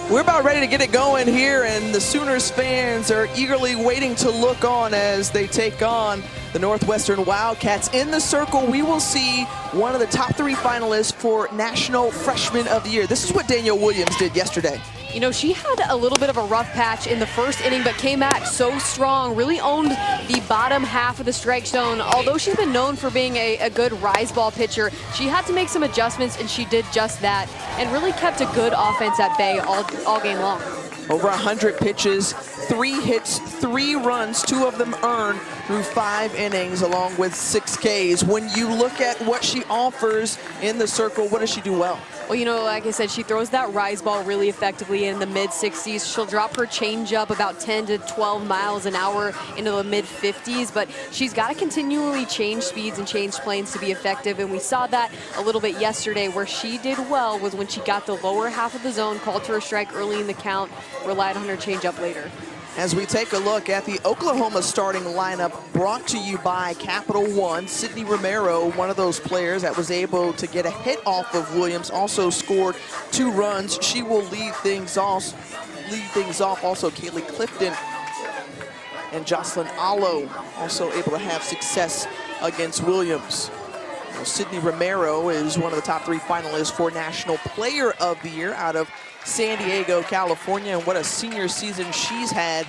We're about ready to get it going here, and the Sooners fans are eagerly waiting to look on as they take on the Northwestern Wildcats. In the circle, we will see one of the top 3 finalists for National Freshman of the Year. This is what Danielle Williams did yesterday. You know, she had a little bit of a rough patch in the first inning, but came back so strong, really owned the bottom half of the strike zone. Although she's been known for being a good rise ball pitcher, she had to make some adjustments, and she did just that, and really kept a good offense at bay all game long. Over 100 pitches, 3 hits, 3 runs, 2 of them earned through 5 innings, along with 6 Ks. When you look at what she offers in the circle, what does she do well? Well, you know, like I said, she throws that rise ball really effectively in the mid-60s. She'll drop her changeup about 10 to 12 miles an hour into the mid-50s, but she's got to continually change speeds and change planes to be effective, and we saw that a little bit yesterday. Where she did well was when she got the lower half of the zone, called for a strike early in the count, relied on her changeup later. As we take a look at the Oklahoma starting lineup, brought to you by Capital One, Sydney Romero, one of those players that was able to get a hit off of Williams, also scored 2 runs. She will lead things off. Also, Kaylee Clifton and Jocelyn Allo also able to have success against Williams. Now, Sydney Romero is one of the top 3 finalists for National Player of the Year out of San Diego, California, and what a senior season she's had.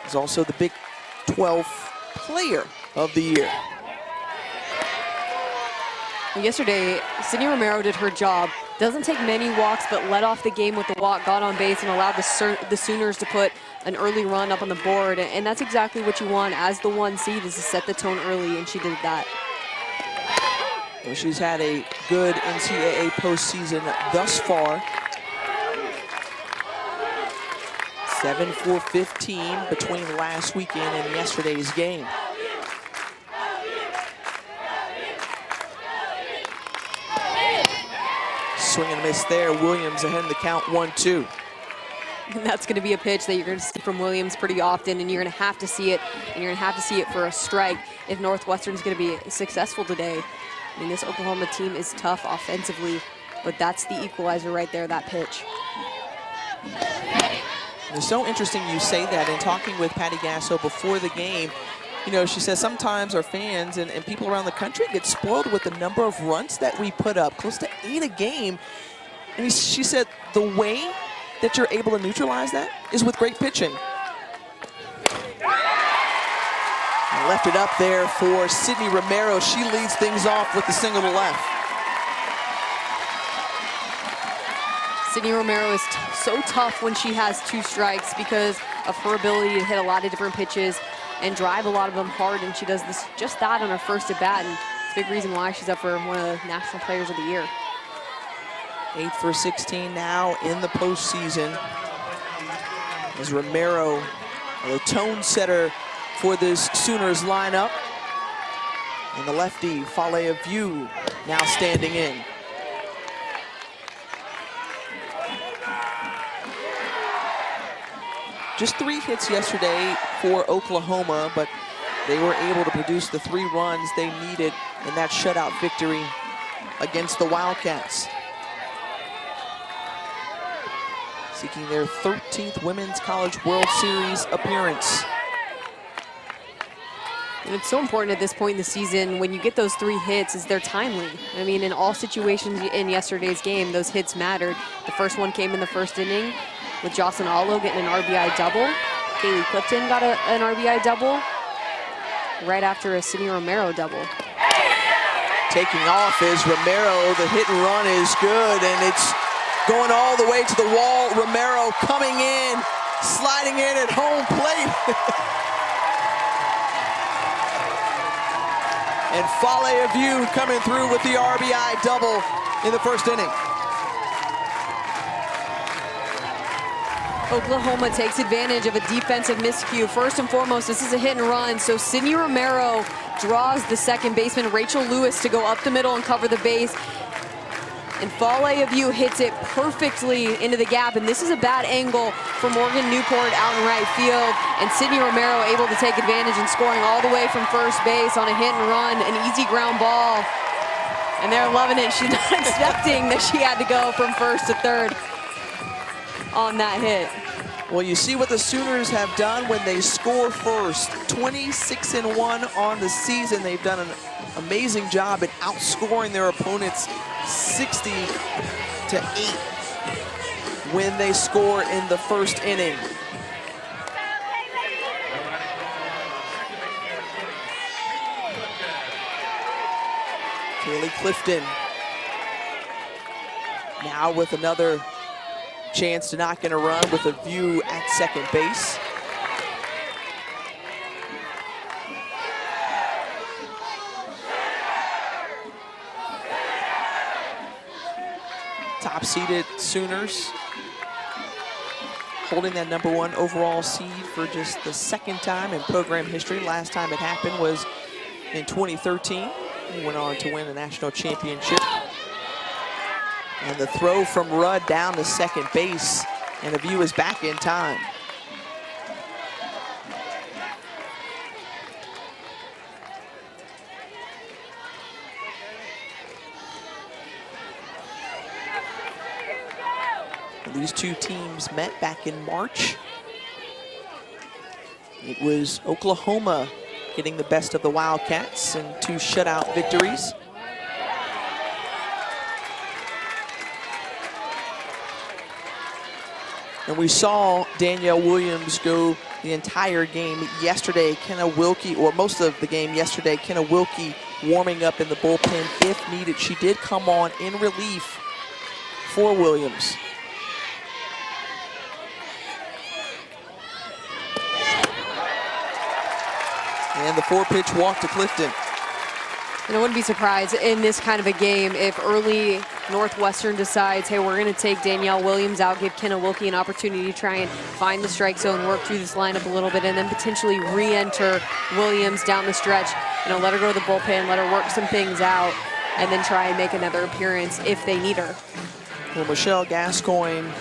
Is also the Big 12 Player of the Year. Yesterday, Sydney Romero did her job. Doesn't take many walks, but led off the game with the walk, got on base, and allowed the Sooners to put an early run up on the board. And that's exactly what you want as the 1 seed, is to set the tone early, and she did that. Well, she's had a good NCAA postseason thus far. 7 for 15 between last weekend and yesterday's game. Swing and miss there. Williams ahead in the count, 1-2. And that's going to be a pitch that you're going to see from Williams pretty often, and you're going to have to see it, and you're going to have to see it for a strike if Northwestern's going to be successful today. I mean, this Oklahoma team is tough offensively, but that's the equalizer right there, that pitch. It's so interesting you say that. In talking with Patty Gasso before the game, you know, she says sometimes our fans and people around the country get spoiled with the number of runs that we put up, close to 8 a game. And she said the way that you're able to neutralize that is with great pitching. Left it up there for Sydney Romero. She leads things off with the single to left. Sydney Romero is so tough when she has 2 strikes because of her ability to hit a lot of different pitches and drive a lot of them hard, and she does just that on her first at bat, and it's a big reason why she's up for one of the National Players of the Year. 8 for 16 now in the postseason. As Romero, the tone setter for this Sooners lineup. And the lefty, Fale View, now standing in. Just 3 hits yesterday for Oklahoma, but they were able to produce the 3 runs they needed in that shutout victory against the Wildcats. Seeking their 13th Women's College World Series appearance. And it's so important at this point in the season, when you get those 3 hits, is they're timely. I mean, in all situations in yesterday's game, those hits mattered. The first one came in the first inning with Jocelyn Allo getting an RBI double. Kaylee Clifton got an RBI double right after a Sydney Romero double. Taking off is Romero. The hit and run is good, and it's going all the way to the wall. Romero coming in, sliding in at home plate. And Fale View coming through with the RBI double in the first inning. Oklahoma takes advantage of a defensive miscue. First and foremost, this is a hit and run, so Sydney Romero draws the second baseman, Rachel Lewis, to go up the middle and cover the base. And Fale View hits it perfectly into the gap, and this is a bad angle for Morgan Newport out in right field, and Sydney Romero able to take advantage and scoring all the way from first base on a hit and run, an easy ground ball. And they're loving it. She's not expecting that she had to go from first to third. on that hit. Well, you see what the Sooners have done when they score first. 26-1 on the season. They've done an amazing job at outscoring their opponents 60-8 when they score in the first inning. Kaylee Clifton now with another chance to knock in a run with a view at second base. Top-seeded Sooners holding that #1 overall seed for just the second time in program history. Last time it happened was in 2013. They went on to win a national championship. And the throw from Rudd down to second base, and the view is back in time. These two teams met back in March. It was Oklahoma getting the best of the Wildcats in 2 shutout victories. And we saw Danielle Williams go the entire game yesterday. Kenna Wilkie, or most of the game yesterday, Kenna Wilkie warming up in the bullpen if needed. She did come on in relief for Williams. And the 4-pitch walk to Clifton. And I wouldn't be surprised in this kind of a game if early Northwestern decides, hey, we're going to take Danielle Williams out, give Kenna Wilkie an opportunity to try and find the strike zone, work through this lineup a little bit, and then potentially re-enter Williams down the stretch. You know, let her go to the bullpen, let her work some things out, and then try and make another appearance if they need her. Well, Michelle Gascoigne,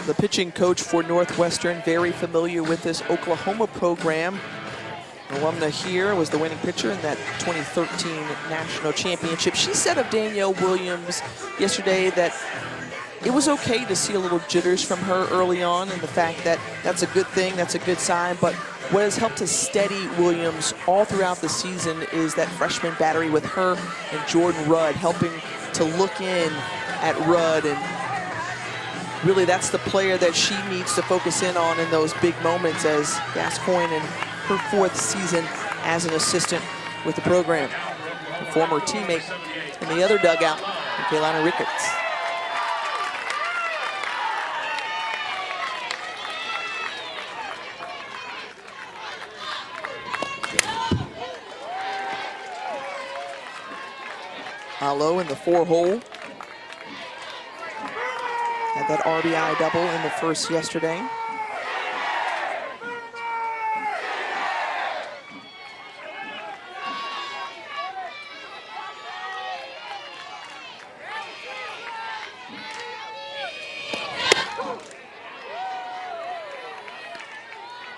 the pitching coach for Northwestern, very familiar with this Oklahoma program. Alumna here, was the winning pitcher in that 2013 national championship. She said of Danielle Williams yesterday that it was okay to see a little jitters from her early on, and the fact that that's a good thing, that's a good sign. But what has helped to steady Williams all throughout the season is that freshman battery with her and Jordan Rudd, helping to look in at Rudd. And really that's the player that she needs to focus in on in those big moments, as Gascoigne and her 4th season as an assistant with the program. A former teammate in the other dugout, Kaylana Ricketts. Alo in the 4-hole. Had that RBI double in the first yesterday.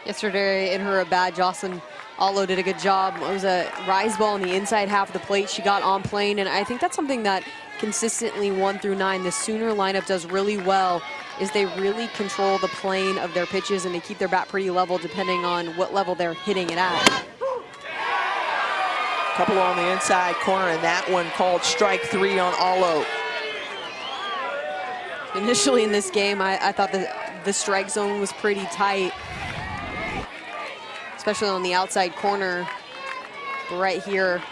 Yesterday in her at-bat, Jocelyn Alo did a good job. It was a rise ball on the inside half of the plate. She got on plane, and I think that's something that consistently 1 through 9 the Sooner lineup does really well, is they really control the plane of their pitches and they keep their bat pretty level depending on what level they're hitting it at. Couple on the inside corner, and that one called strike 3 on Alo. Initially in this game, I thought that the strike zone was pretty tight, especially on the outside corner. But right here,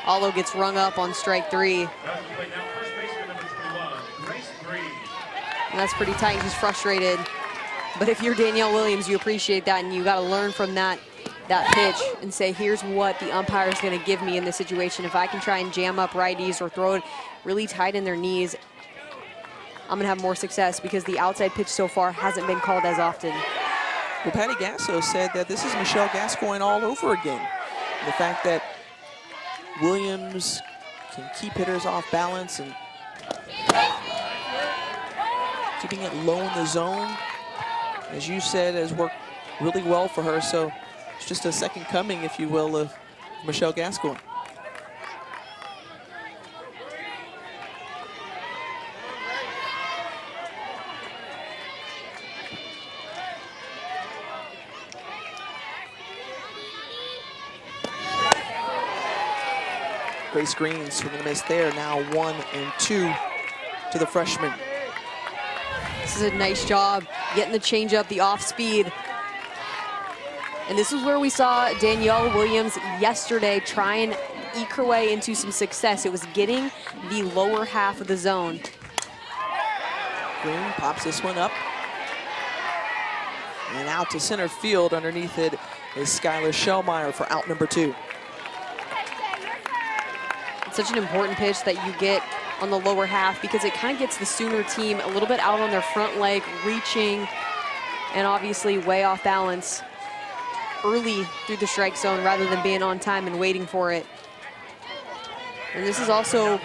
Alo gets rung up on strike 3. And that's pretty tight. He's frustrated. But if you're Danielle Williams, you appreciate that, and you got to learn from that pitch and say, here's what the umpire is going to give me in this situation. If I can try and jam up righties or throw it really tight in their knees, I'm going to have more success, because the outside pitch so far hasn't been called as often. Well, Patty Gasso said that this is Michelle Gascoigne all over again. The fact that Williams can keep hitters off balance and keeping it low in the zone, as you said, has worked really well for her. So it's just a second coming, if you will, of Michelle Gascoigne. Grace Green swinging a miss there. Now 1 and 2 to the freshman. This is a nice job getting the changeup, the off speed. And this is where we saw Danielle Williams yesterday try and eke her way into some success. It was getting the lower half of the zone. Green pops this one up. And out to center field. Underneath it is Skylar Shellmeyer for out number 2. It's such an important pitch that you get on the lower half because it kind of gets the Sooner team a little bit out on their front leg, reaching, and obviously way off balance early through the strike zone rather than being on time and waiting for it. And this is also,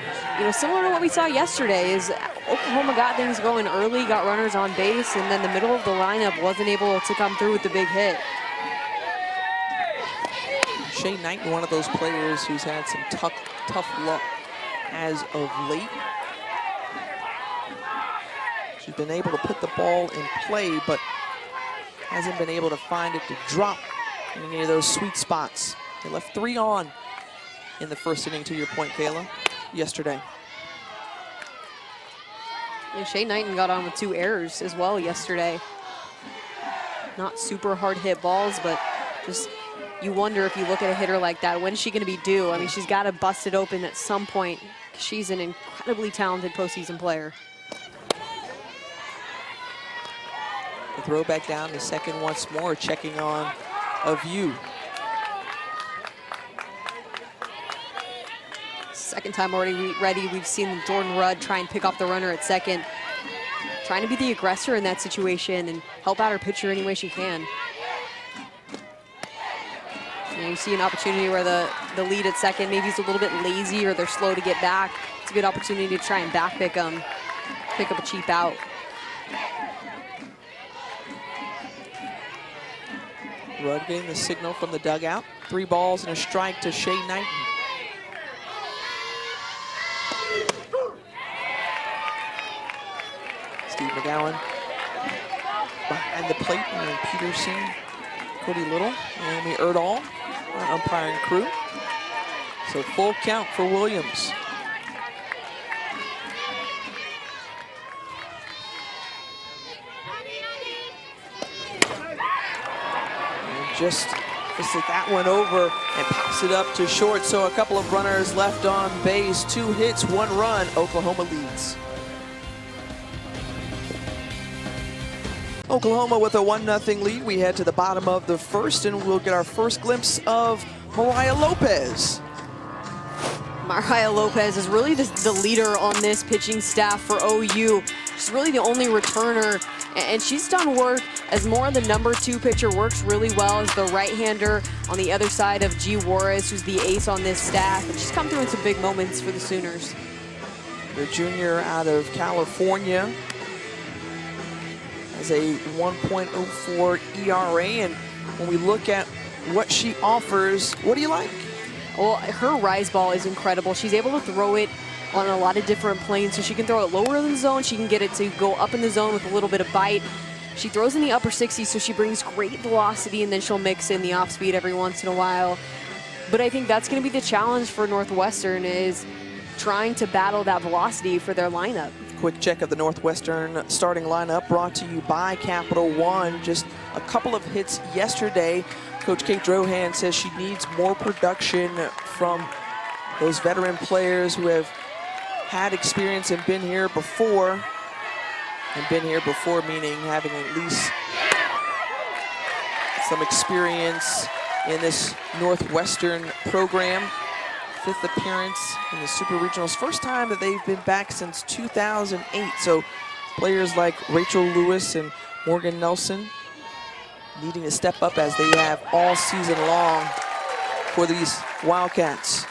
similar to what we saw yesterday, is Oklahoma got things going early, got runners on base, and then the middle of the lineup wasn't able to come through with the big hit. Shay Knighton, one of those players who's had some tough luck as of late. She's been able to put the ball in play, but hasn't been able to find it to drop in any of those sweet spots. They left 3 on in the first inning, to your point, Kayla, yesterday. And Shay Knighton got on with 2 errors as well yesterday. Not super hard hit balls, but just you wonder if you look at a hitter like that, when is she going to be due? I mean, she's got to bust it open at some point. She's an incredibly talented postseason player. The throw back down to second once more, checking on a view. Second time already ready. We've seen Jordan Rudd try and pick off the runner at second, trying to be the aggressor in that situation and help out her pitcher any way she can. You see an opportunity where the lead at second maybe is a little bit lazy or they're slow to get back. It's a good opportunity to try and back pick them, pick up a cheap out. Rudd getting the signal from the dugout. 3 balls and a strike to Shay Knighton. Steve McGowan behind the plate, and Peterson, Cody Little, and Amy Erdahl, our umpiring crew. So full count for Williams. And just like that one over and pops it up to short. So a couple of runners left on base. 2 hits, 1 run. Oklahoma leads. Oklahoma with a 1-0 lead. We head to the bottom of the first, and we'll get our first glimpse of Mariah Lopez. Mariah Lopez is really the leader on this pitching staff for OU. She's really the only returner, and she's done work as more of the number 2 pitcher, works really well as the right-hander on the other side of G. Warris, who's the ace on this staff, and she's come through in some big moments for the Sooners. The junior out of California has a 1.04 ERA, and when we look at what she offers, what do you like? Well, her rise ball is incredible. She's able to throw it on a lot of different planes, so she can throw it lower in the zone. She can get it to go up in the zone with a little bit of bite. She throws in the upper 60s, so she brings great velocity, and then she'll mix in the off speed every once in a while. But I think that's going to be the challenge for Northwestern, is trying to battle that velocity for their lineup. Quick check of the Northwestern starting lineup brought to you by Capital One. Just a couple of hits yesterday. Coach Kate Drohan says she needs more production from those veteran players who have had experience and been here before. And been here before meaning having at least some experience in this Northwestern program. 5th appearance in the Super Regionals. First time that they've been back since 2008. So players like Rachel Lewis and Morgan Nelson needing to step up as they have all season long for these Wildcats.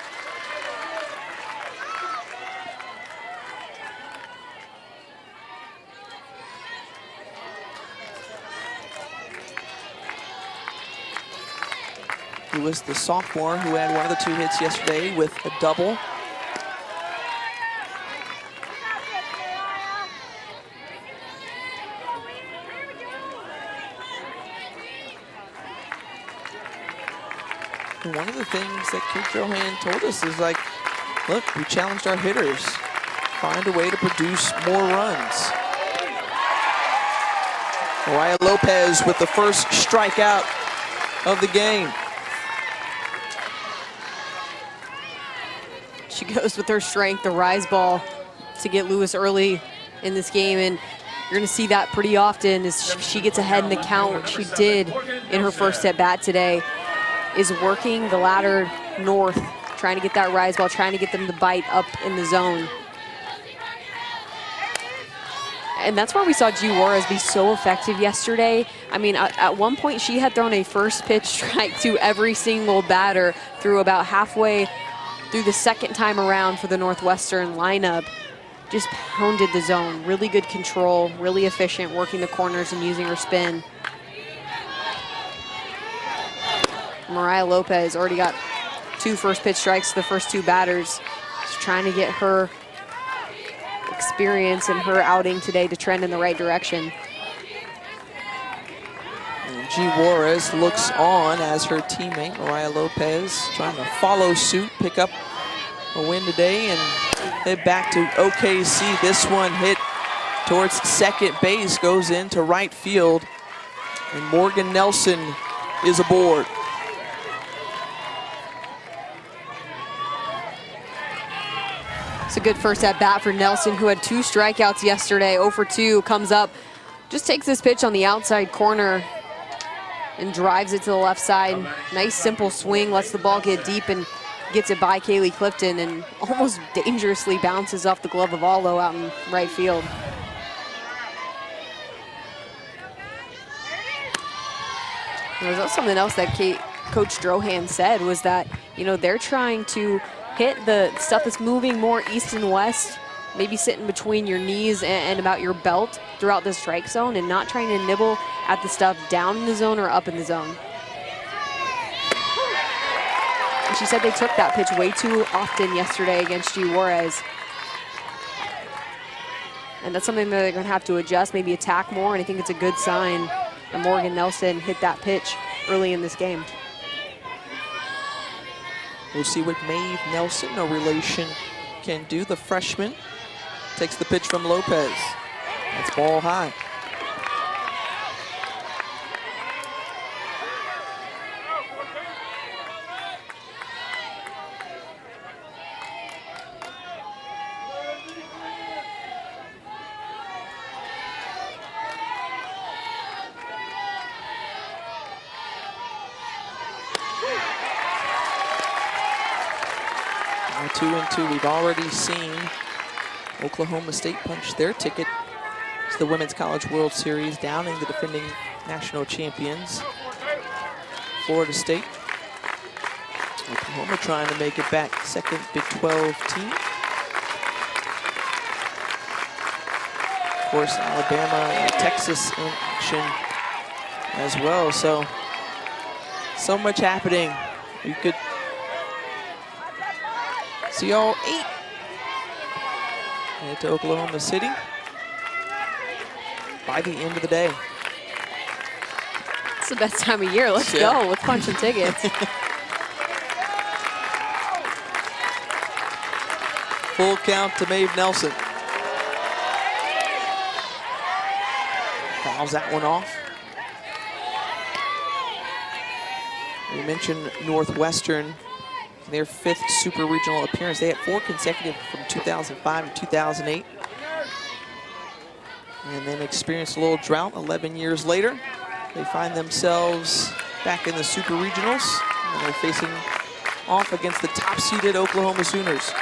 Lewis, the sophomore, who had one of the 2 hits yesterday with a double. And one of the things that Kate Drohan told us is, like, Look, we challenged our hitters. Find a way to produce more runs. Mariah Lopez with the first strikeout of the game. She goes with her strength, the rise ball, to get Lewis early in this game, and you're going to see that pretty often as she gets ahead in the count, which she did in her first at bat today, is working the ladder north, trying to get that rise ball, trying to get them to bite up in the zone. And that's why we saw G. Juarez be so effective yesterday. I mean, at one point she had thrown a first pitch strike to every single batter through about halfway through the second time around for the Northwestern lineup. Just pounded the zone. Really good control, really efficient, working the corners and using her spin. Mariah Lopez already got 2 first pitch strikes to the first 2 batters. Just trying to get her experience and her outing today to trend in the right direction. And G. Juarez looks on as her teammate, Mariah Lopez, trying to follow suit, pick up a win today, and head back to OKC. This one hit towards second base, goes into right field, and Morgan Nelson is aboard. It's a good first at bat for Nelson, who had 2 strikeouts yesterday. 0 for 2, comes up, just takes this pitch on the outside corner and drives it to the left side. Nice simple swing, lets the ball get deep and gets it by Kaylee Clifton, and almost dangerously bounces off the glove of Allo out in right field. There was something else that Coach Drohan said, was that, you know, they're trying to hit the stuff that's moving more east and west, maybe sitting between your knees and about your belt throughout the strike zone, and not trying to nibble at the stuff down in the zone or up in the zone. And she said they took that pitch way too often yesterday against G. Juarez. And that's something that they're going to have to adjust, maybe attack more, and I think it's a good sign that Morgan Nelson hit that pitch early in this game. We'll see what Maeve Nelson, no relation, can do. The freshman takes the pitch from Lopez. That's ball high. Now 2-2. We've already seen Oklahoma State punch their ticket to the Women's College World Series, downing the defending national champions, Florida State. Oklahoma trying to make it back, second Big 12 team. Of course, Alabama and Texas in action as well. So much happening. You could see all 8 head to Oklahoma City by the end of the day. It's the best time of year. Let's go. Let's punch some tickets. Full count to Maeve Nelson. Fouls that one off. We mentioned Northwestern, their 5th super regional appearance. They had 4 consecutive from 2005 to 2008. And then experienced a little drought 11 years later. They find themselves back in the super regionals, and they're facing off against the top-seeded Oklahoma Sooners.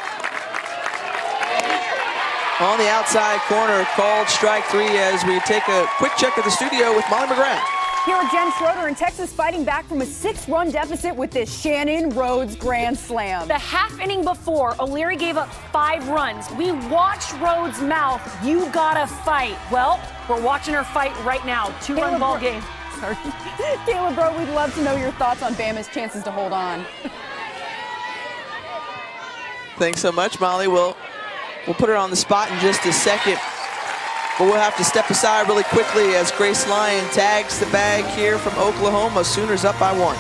On the outside corner, called strike 3 as we take a quick check of the studio with Molly McGrath. Here with Jen Schroeder in Texas, fighting back from a 6-run deficit with this Shannon Rhodes grand slam. The half inning before, O'Leary gave up 5 runs. We watched Rhodes' mouth. You gotta fight. Well, we're watching her fight right now. 2-run ball game. Sorry. Caleb Bro, we'd love to know your thoughts on Bama's chances to hold on. Thanks so much, Molly. We'll put her on the spot in just a second. But we'll have to step aside really quickly as Grace Lyon tags the bag here from Oklahoma. Sooners up by 1.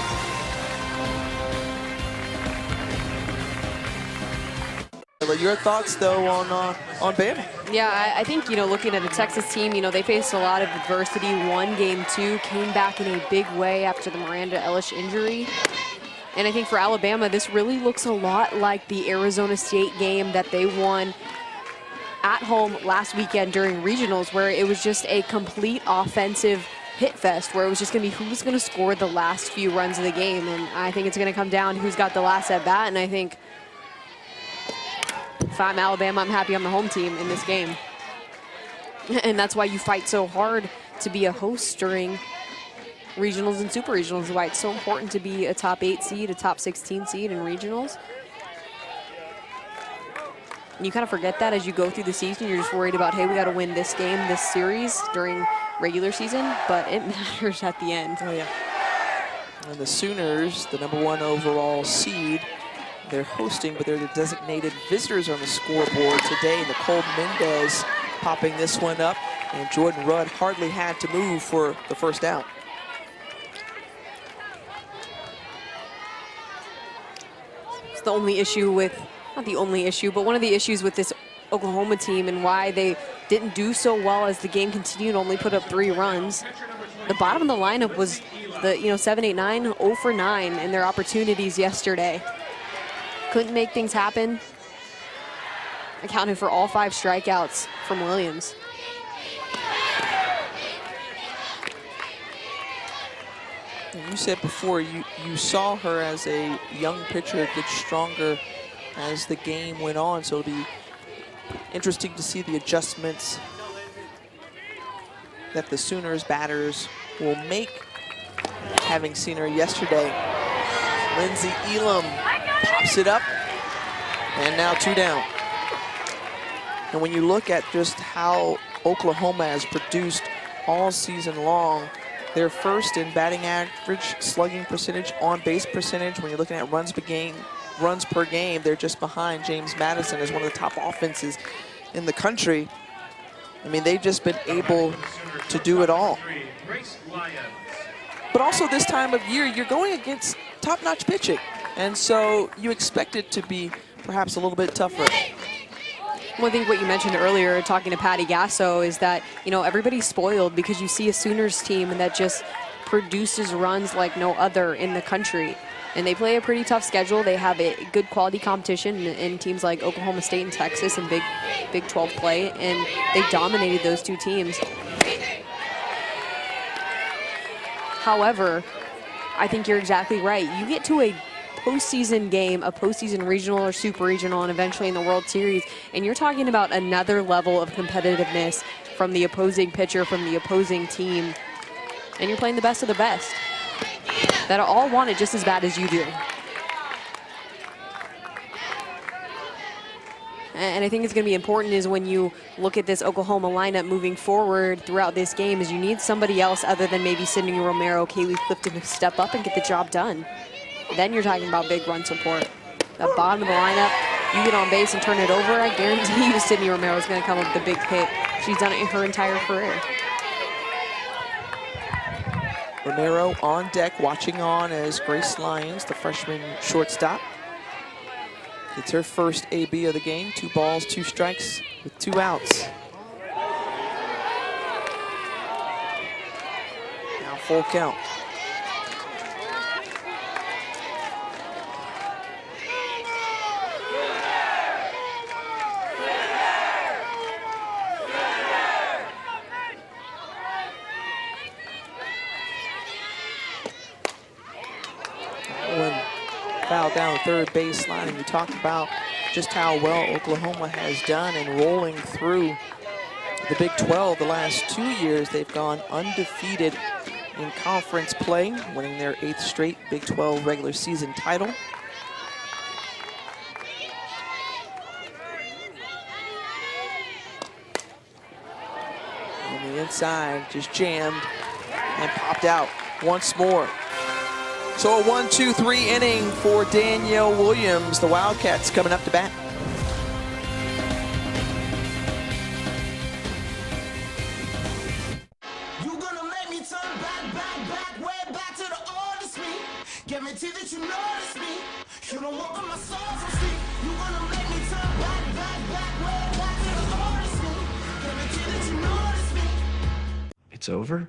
Your thoughts, though, on Bama? Yeah, I think, looking at the Texas team, they faced a lot of adversity. Won game 2, came back in a big way after the Miranda Ellis injury. And I think for Alabama, this really looks a lot like the Arizona State game that they won at home last weekend during regionals, where it was just a complete offensive hit fest, where it was just going to be who's going to score the last few runs of the game. And I think it's going to come down to who's got the last at bat. And I think if I'm Alabama, I'm happy I'm the home team in this game. And that's why you fight so hard to be a host during regionals and super regionals, why it's so important to be a top 8 seed, a top 16 seed in regionals. And you kind of forget that as you go through the season. You're just worried about, hey, we got to win this game, this series during regular season, but it matters at the end. Oh, yeah. And the Sooners, the #1 overall seed, they're hosting, but they're the designated visitors on the scoreboard today. Nicole Mendez popping this one up, and Jordan Rudd hardly had to move for the first down. It's the only issue with, not the only issue, but one of the issues with this Oklahoma team and why they didn't do so well as the game continued, only put up 3 runs. The bottom of the lineup was the 7, 8, 9, 0 for 9 in their opportunities yesterday. Couldn't make things happen. Accounted for all 5 strikeouts from Williams. You said before you saw her as a young pitcher get stronger as the game went on, so it'll be interesting to see the adjustments that the Sooners batters will make, having seen her yesterday. Lindsey Elam pops it up, and now 2 down. And when you look at just how Oklahoma has produced all season long, they're first in batting average, slugging percentage, on-base percentage. When you're looking at runs per game, they're just behind James Madison as one of the top offenses in the country. I mean, they've just been able to do it all. But also this time of year, you're going against top-notch pitching. And so you expect it to be perhaps a little bit tougher. Well, I think what you mentioned earlier, talking to Patty Gasso, is that, everybody's spoiled because you see a Sooners team that just produces runs like no other in the country. And they play a pretty tough schedule. They have a good quality competition in teams like Oklahoma State and Texas in Big 12 play, and they dominated those 2 teams. However, I think you're exactly right. You get to a postseason game, a postseason regional or super regional, and eventually in the World Series, and you're talking about another level of competitiveness from the opposing pitcher, from the opposing team, and you're playing the best of the best that all want it just as bad as you do. And I think it's going to be important is when you look at this Oklahoma lineup moving forward throughout this game is you need somebody else other than maybe Sydney Romero, Kaylee Clifton to step up and get the job done. Then you're talking about big run support. The bottom of the lineup, you get on base and turn it over, I guarantee you Sydney Romero is going to come up with a big hit. She's done it in her entire career. Romero on deck, watching on as Grace Lyons, the freshman shortstop, gets her first AB of the game. 2 balls, 2 strikes with 2 outs. Now full count. Foul down third baseline, and you talk about just how well Oklahoma has done in rolling through the Big 12 the last 2 years. They've gone undefeated in conference play, winning their 8th straight Big 12 regular season title. On the inside, just jammed and popped out once more. So a 1-2-3 inning for Danielle Williams. The Wildcats coming up to bat. You gonna make me turn back, way back to the oldest me. Guarantee that you notice me. You don't want my soul from sleep. You wanna make me turn back, way back to the hardest me. Can I get that you notice me? It's over?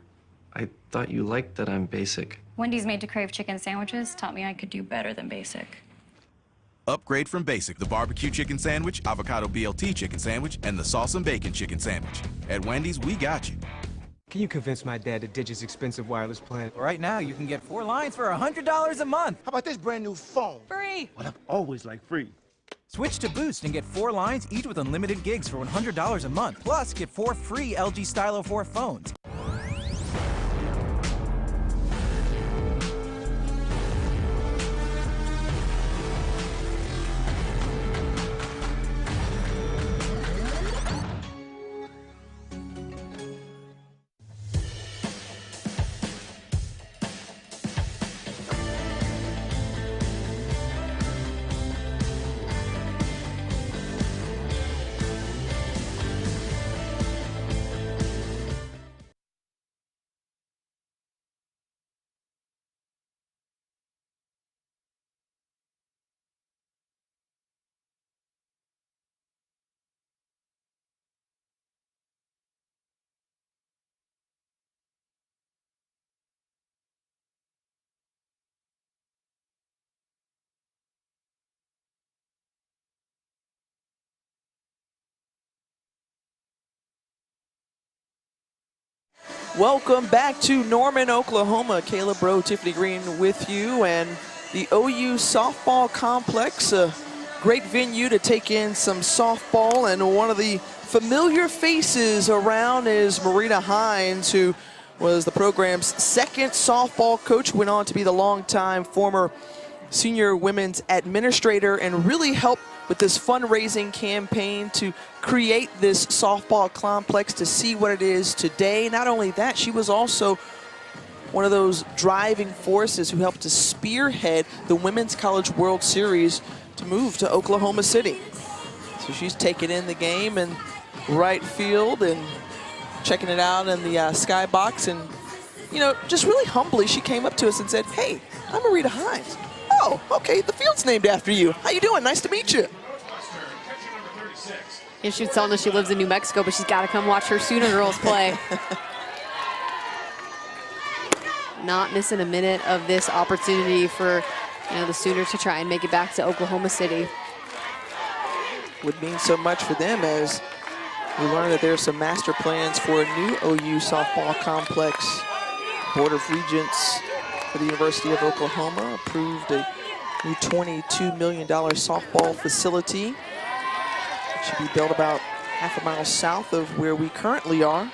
I thought you liked that I'm basic. Wendy's Made to Crave chicken sandwiches taught me I could do better than basic. Upgrade from basic, the barbecue chicken sandwich, avocado BLT chicken sandwich, and the sauce and bacon chicken sandwich. At Wendy's, we got you. Can you convince my dad to ditch his expensive wireless plan? Right now, you can get 4 lines for $100 a month. How about this brand new phone? Free! Well, I've always liked free. Switch to Boost and get 4 lines, each with unlimited gigs for $100 a month. Plus, get 4 free LG Stylo 4 phones. Welcome back to Norman, Oklahoma. Caleb Rowe, Tiffany Green with you, and the OU softball complex, a great venue to take in some softball, and one of the familiar faces around is Marita Hines, who was the program's second softball coach, went on to be the longtime former senior women's administrator, and really helped with this fundraising campaign to create this softball complex to see what it is today. Not only that, she was also one of those driving forces who helped to spearhead the Women's College World Series to move to Oklahoma City. So she's taking in the game in right field and checking it out in the skybox. And, you know, just really humbly, she came up to us and said, "Hey, I'm Marita Hines." "Oh, okay, the field's named after you. How you doing? Nice to meet you." Yeah, she was telling us she lives in New Mexico, but she's got to come watch her Sooner girls play. Not missing a minute of this opportunity for, you know, the Sooners to try and make it back to Oklahoma City. Would mean so much for them, as we learned that there's some master plans for a new OU softball complex. Board of Regents for the University of Oklahoma approved a new $22 million softball facility. It should be built about half a mile south of where we currently are.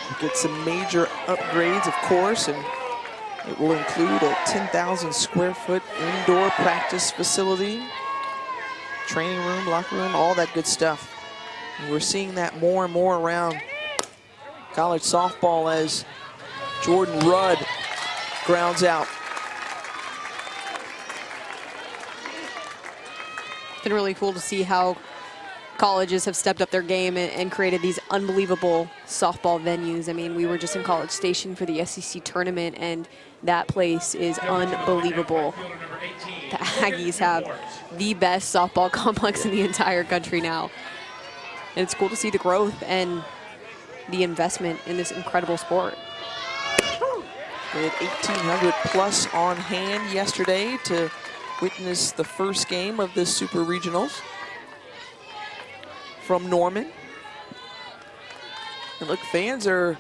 We'll get some major upgrades, of course, and it will include a 10,000 square foot indoor practice facility, training room, locker room, all that good stuff. And we're seeing that more and more around college softball as Jordan Rudd grounds out. It's been really cool to see how colleges have stepped up their game and created these unbelievable softball venues. I mean, we were just in College Station for the SEC tournament, and that place is unbelievable. The Aggies have the best softball complex in the entire country now. And it's cool to see the growth and the investment in this incredible sport. We had 1,800 plus on hand yesterday to witness the first game of this Super Regionals from Norman. And look, fans are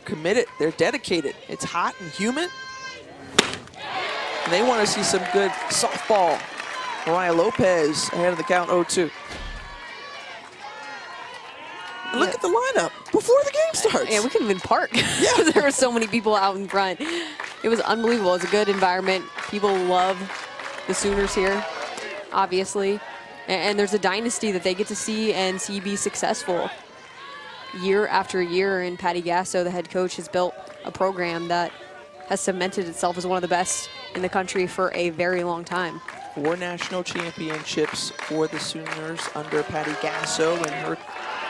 committed. They're dedicated. It's hot and humid. And they want to see some good softball. Mariah Lopez ahead of the count 0-2. Look at the lineup before the game starts. Yeah, we couldn't even park. Yeah. There were so many people out in front. It was unbelievable. It's a good environment. People love the Sooners here, obviously. And there's a dynasty that they get to see and see be successful year after year. And Patty Gasso, the head coach, has built a program that has cemented itself as one of the best in the country for a very long time. 4 national championships for the Sooners under Patty Gasso in her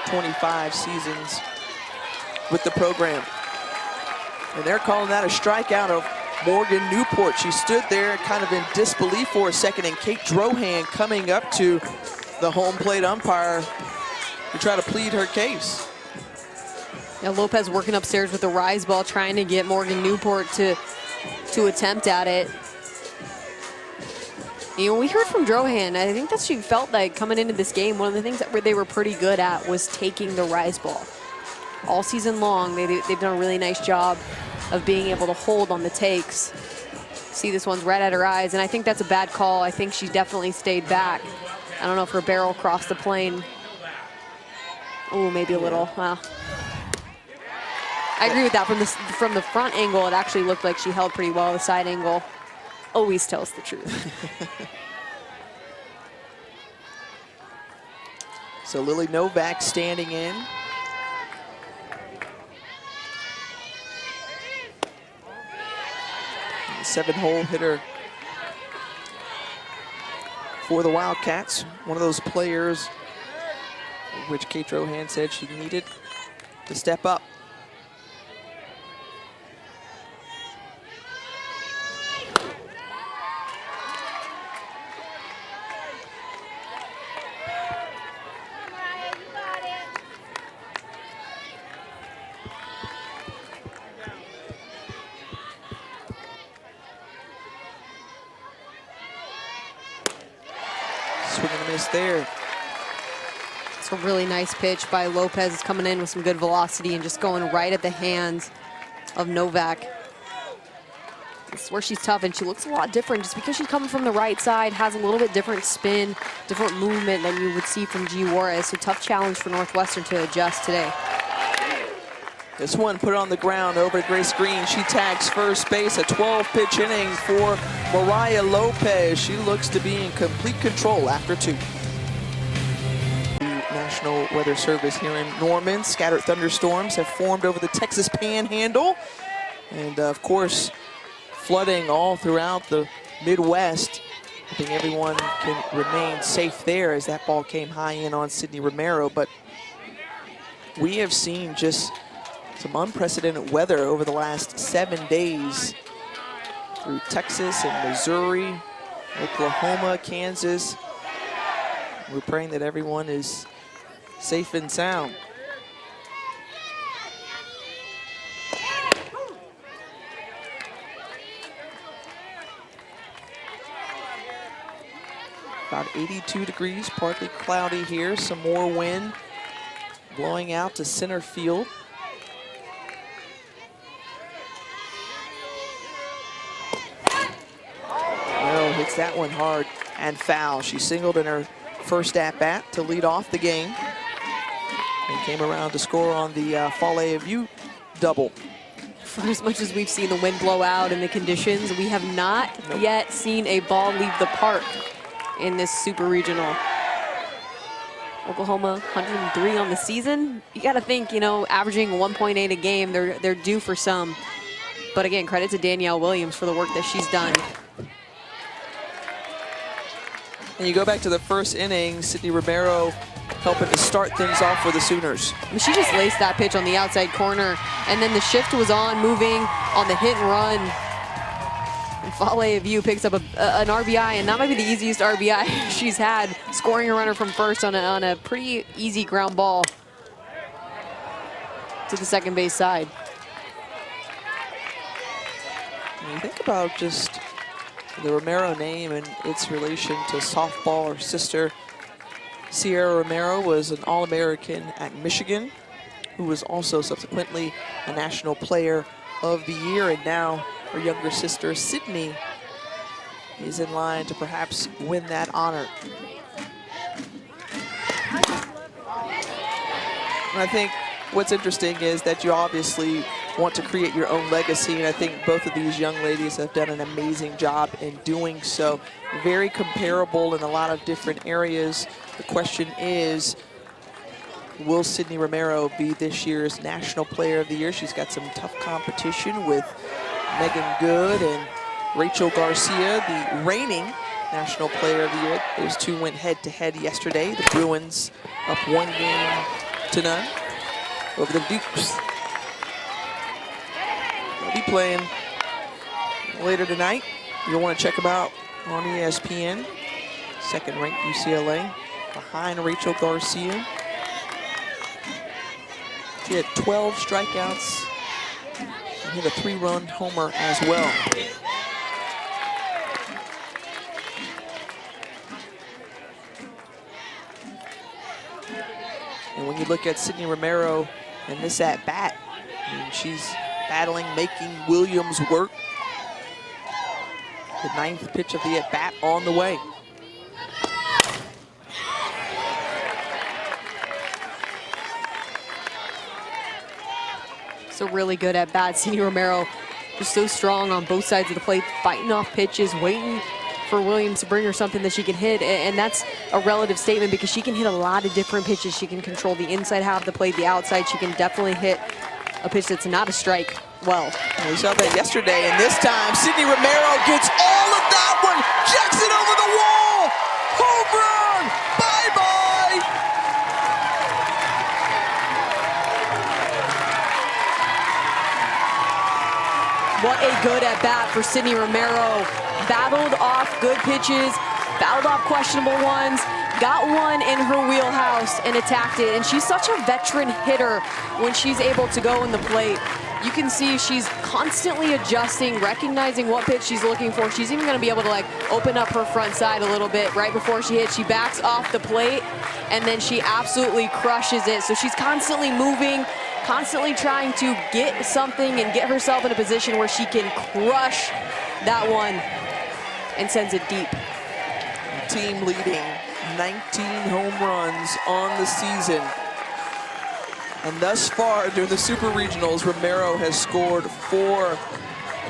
25 seasons with the program. And they're calling that a strikeout of Morgan Newport. She stood there kind of in disbelief for a second, and Kate Drohan coming up to the home plate umpire to try to plead her case. Yeah, Lopez working upstairs with the rise ball, trying to get Morgan Newport to attempt at it. You know, we heard from Drohan, I think that she felt like coming into this game, one of the things that they were pretty good at was taking the rise ball. All season long, they've done a really nice job of being able to hold on the takes. See, this one's right at her eyes, and I think that's a bad call. I think she definitely stayed back. I don't know if her barrel crossed the plane. Oh, maybe a little. Wow. I agree with that. From the front angle, it actually looked like she held pretty well. The side angle always tells the truth. So Lily Novak standing in. The 7-hole hitter for the Wildcats. One of those players which Kate Drohan said she needed to step up. Swing and a miss there. It's a really nice pitch by Lopez. It's coming in with some good velocity and just going right at the hands of Novak. It's where she's tough, and she looks a lot different just because she's coming from the right side, has a little bit different spin, different movement than you would see from G. Juarez. So tough challenge for Northwestern to adjust today. This one put on the ground over to Grace Green. She tags first base, a 12-pitch inning for Mariah Lopez. She looks to be in complete control after 2. The National Weather Service here in Norman. Scattered thunderstorms have formed over the Texas Panhandle. And of course, flooding all throughout the Midwest. I think everyone can remain safe there as that ball came high in on Sydney Romero. But we have seen just some unprecedented weather over the last 7 days through Texas and Missouri, Oklahoma, Kansas. We're praying that everyone is safe and sound. About 82 degrees, partly cloudy here, some more wind blowing out to center field. Well, hits that one hard and foul. She singled in her first at-bat to lead off the game and came around to score on the Fale of You double. For as much as we've seen the wind blow out and the conditions, we have not yet seen a ball leave the park in this super regional. Oklahoma 103 on the season. You got to think, you know, averaging 1.8 a game, they're due for some. But again, credit to Danielle Williams for the work that she's done. And you go back to the first inning, Sydney Romero helping to start things off for the Sooners. I mean, she just laced that pitch on the outside corner, and then the shift was on, moving on the hit and run. And Fale of You picks up an RBI, and that might be the easiest RBI she's had, scoring a runner from first on a pretty easy ground ball to the second base side. When you think about just the Romero name and its relation to softball, her sister Sierra Romero was an All-American at Michigan, who was also subsequently a National Player of the Year, and now her younger sister Sydney is in line to perhaps win that honor. And I think what's interesting is that you obviously want to create your own legacy, and I think both of these young ladies have done an amazing job in doing so. Very comparable in a lot of different areas. The question is, will Sydney Romero be this year's National Player of the Year? She's got some tough competition with Megan Good and Rachel Garcia, the reigning National Player of the Year. Those two went head-to-head yesterday. The Bruins up 1-0 over the Dukes. They'll be playing later tonight. You'll want to check them out on ESPN. Second-ranked UCLA, behind Rachel Garcia. She had 12 strikeouts and hit a 3-run homer as well. And when you look at Sydney Romero and this at-bat, I mean, she's battling, making Williams work. The 9th pitch of the at-bat on the way. So really good at bat. Sydney Romero just so strong on both sides of the plate, fighting off pitches, waiting for Williams to bring her something that she can hit. And that's a relative statement because she can hit a lot of different pitches. She can control the inside half of the plate, the outside. She can definitely hit a pitch that's not a strike well. And we saw that yesterday, and this time Sydney Romero gets all of that one, jacks it over the wall, home run, bye-bye. What a good at-bat for Sydney Romero. Battled off good pitches, battled off questionable ones, got one in her wheelhouse and attacked it. And she's such a veteran hitter when she's able to go in the plate. You can see she's constantly adjusting, recognizing what pitch she's looking for. She's even gonna be able to like open up her front side a little bit right before she hits. She backs off the plate and then she absolutely crushes it. So she's constantly moving, constantly trying to get something and get herself in a position where she can crush that one and sends it deep. Team leading 19 home runs on the season. And thus far during the Super Regionals, Romero has scored 4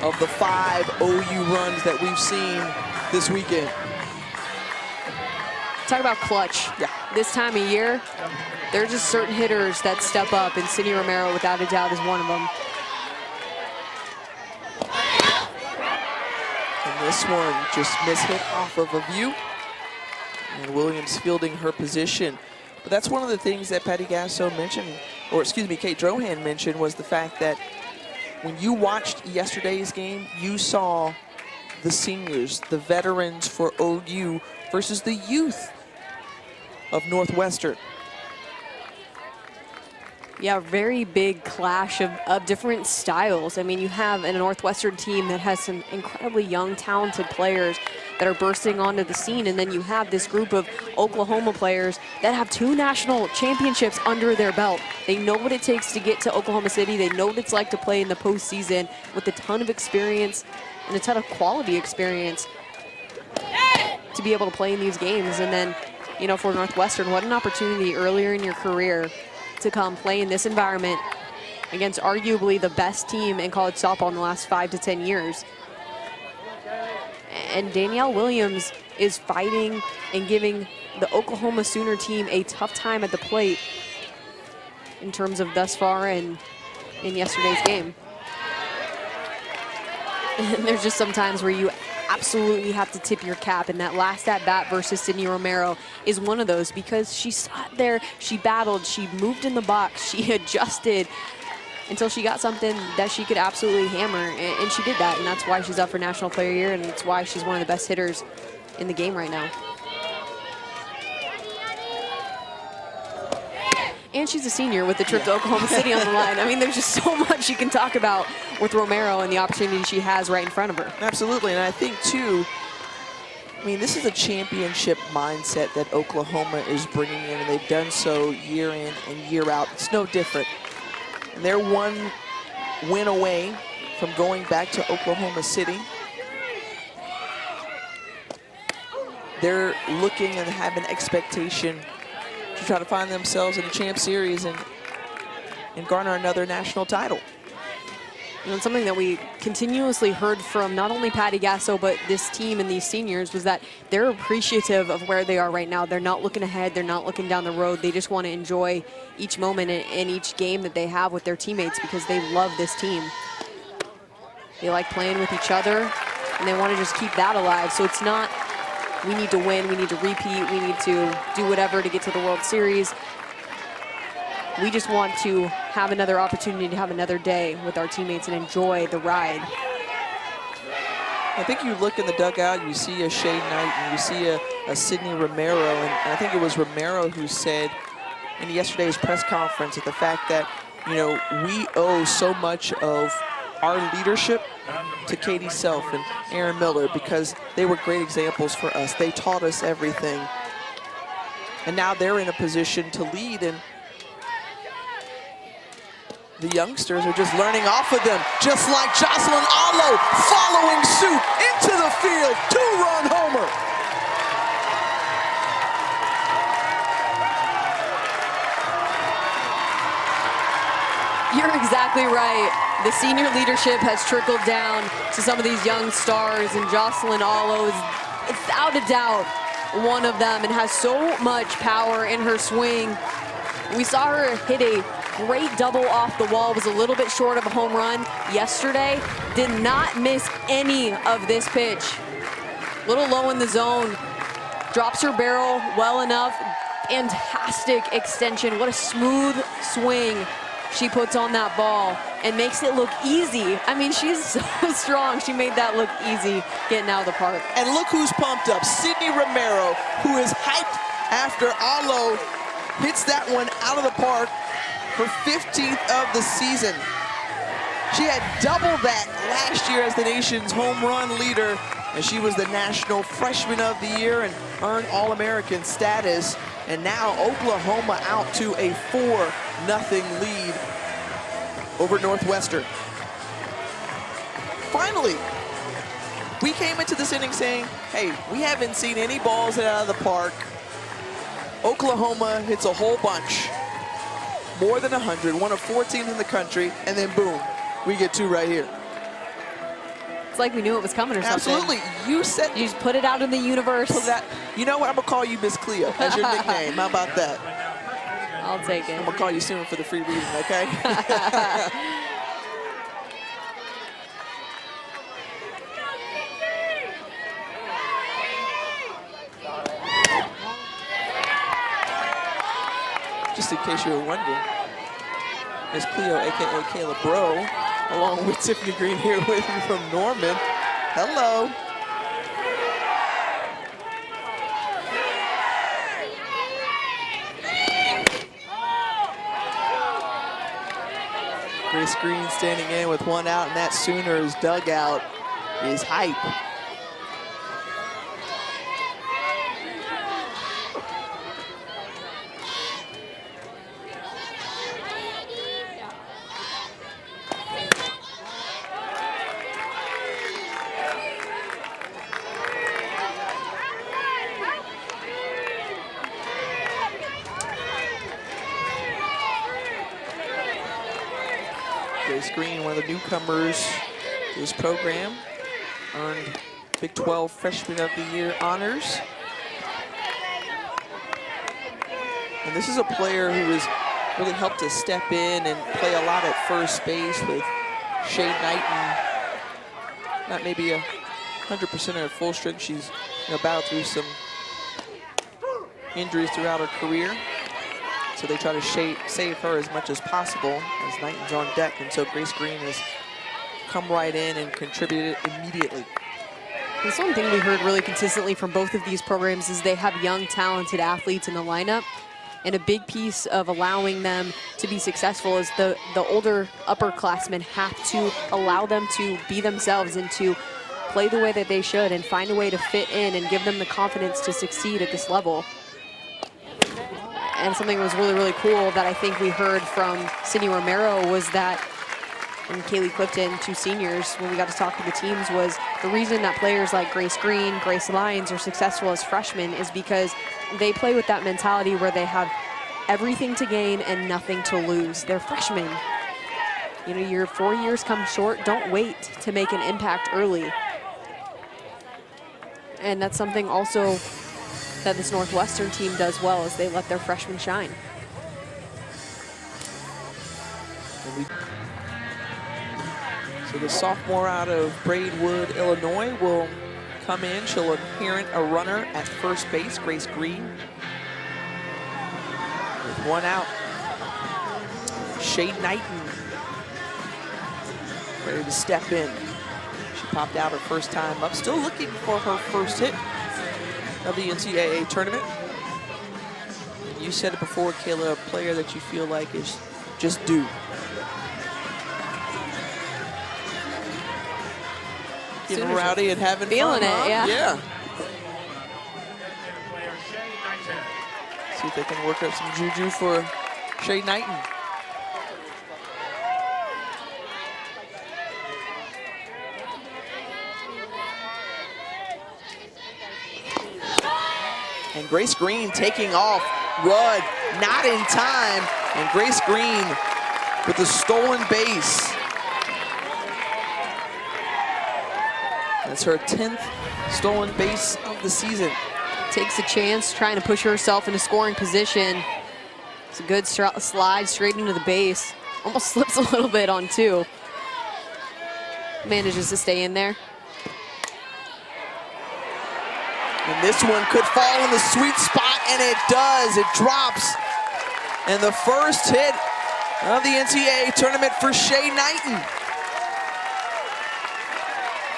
of the 5 OU runs that we've seen this weekend. Talk about clutch. Yeah. This time of year, there are just certain hitters that step up, and Sydney Romero, without a doubt, is one of them. And this one just mishit off of a view. And Williams fielding her position. But that's one of the things that Patty Gasso mentioned, or excuse me, Kate Drohan mentioned, was the fact that when you watched yesterday's game, you saw the seniors, the veterans for OU versus the youth of Northwestern. Yeah, very big clash of different styles. I mean, you have a Northwestern team that has some incredibly young, talented players that are bursting onto the scene, and then you have this group of Oklahoma players that have 2 national championships under their belt. They know what it takes to get to Oklahoma City. They know what it's like to play in the postseason with a ton of experience and a ton of quality experience to be able to play in these games. And then, you know, for Northwestern, what an opportunity earlier in your career to come play in this environment against arguably the best team in college softball in the last 5 to 10 years. And Danielle Williams is fighting and giving the Oklahoma Sooner team a tough time at the plate in terms of thus far in yesterday's game. And there's just some times where you absolutely have to tip your cap, and that last at-bat versus Sydney Romero is one of those, because she sat there, she battled, she moved in the box, she adjusted until she got something that she could absolutely hammer, and she did that, and that's why she's up for National Player of the Year, and it's why she's one of the best hitters in the game right now. And she's a senior with the trip to Oklahoma City on the line. I mean, there's just so much you can talk about with Romero and the opportunity she has right in front of her. Absolutely, and I think too, I mean, this is a championship mindset that Oklahoma is bringing in, and they've done so year in and year out. It's no different. And they're 1 win away from going back to Oklahoma City. They're looking and have an expectation to try to find themselves in the Champ Series and garner another national title. You know, something that we continuously heard from not only Patty Gasso, but this team and these seniors was that they're appreciative of where they are right now. They're not looking ahead. They're not looking down the road. They just want to enjoy each moment in each game that they have with their teammates because they love this team. They like playing with each other, and they want to just keep that alive. So it's not, we need to win, we need to repeat, we need to do whatever to get to the World Series. We just want to have another opportunity to have another day with our teammates and enjoy the ride. I think you look in the dugout, you see a Shea Knight and you see a Sydney Romero, and I think it was Romero who said in yesterday's press conference that the fact that, you know, we owe so much of our leadership to Katie Self and Aaron Miller because they were great examples for us. They taught us everything. And now they're in a position to lead, and the youngsters are just learning off of them, just like Jocelyn Allo following suit into the field, 2-run homer. You're exactly right. The senior leadership has trickled down to some of these young stars, and Jocelyn Allo is without a doubt one of them and has so much power in her swing. We saw her hit a great double off the wall, was a little bit short of a home run yesterday. Did not miss any of this pitch. Little low in the zone, drops her barrel well enough. Fantastic extension. What a smooth swing she puts on that ball and makes it look easy. I mean, she's so strong. She made that look easy getting out of the park. And look who's pumped up, Sydney Romero, who is hyped after Allo hits that one out of the park, her 15th of the season. She had double that last year as the nation's home run leader, and she was the National Freshman of the Year and earned All-American status. And now Oklahoma out to a 4-0 lead over Northwestern. Finally, we came into this inning saying, hey, we haven't seen any balls hit out of the park. Oklahoma hits a whole bunch, more than 100, one of 14 in the country, and then boom, we get 2 right here. It's like we knew it was coming or something. Absolutely. You said you just put it out in the universe. That, you know what? I'm gonna call you Miss Cleo as your nickname. How about that? I'll take it. I'm gonna call you soon for the free reading, okay? Just in case you were wondering, Miss Cleo, aka Kayla Bro, along with Tiffany Green here with me from Norman. Hello. Grace Green standing in with 1 out, and that Sooners dugout is hype. Grace Green, one of the newcomers to this program, earned Big 12 Freshman of the Year honors. And this is a player who has really helped to step in and play a lot at first base with Shea Knight. Not maybe 100% of her full strength. She's battled through some injuries throughout her career. So they try to save her as much as possible as Knighton's on deck. And so Grace Green has come right in and contributed immediately. That's one thing we heard really consistently from both of these programs is they have young, talented athletes in the lineup. And a big piece of allowing them to be successful is the older upperclassmen have to allow them to be themselves and to play the way that they should and find a way to fit in and give them the confidence to succeed at this level. And something that was really, really cool that I think we heard from Sydney Romero was that, and Kaylee Clifton, 2 seniors, when we got to talk to the teams, was the reason that players like Grace Green, Grace Lyons are successful as freshmen is because they play with that mentality where they have everything to gain and nothing to lose. They're freshmen. You know, your 4 years come short. Don't wait to make an impact early. And that's something also that this Northwestern team does well, is they let their freshmen shine. So the sophomore out of Braidwood, Illinois will come in. She'll inherit a runner at first base, Grace Green. With 1 out. Shea Knighton ready to step in. She popped out her first time up, still looking for her first hit of the NCAA tournament. You said it before, Kayla, a player that you feel like is just due. Getting rowdy and having feeling fun, it, huh? yeah. See if they can work up some juju for Shay Knighton. And Grace Green taking off. Rudd not in time. And Grace Green with the stolen base. That's her 10th stolen base of the season. Takes a chance, trying to push herself into scoring position. It's a good slide straight into the base. Almost slips a little bit on two. Manages to stay in there. And this one could fall in the sweet spot, and it does. It drops. And the first hit of the NCAA tournament for Shay Knighton.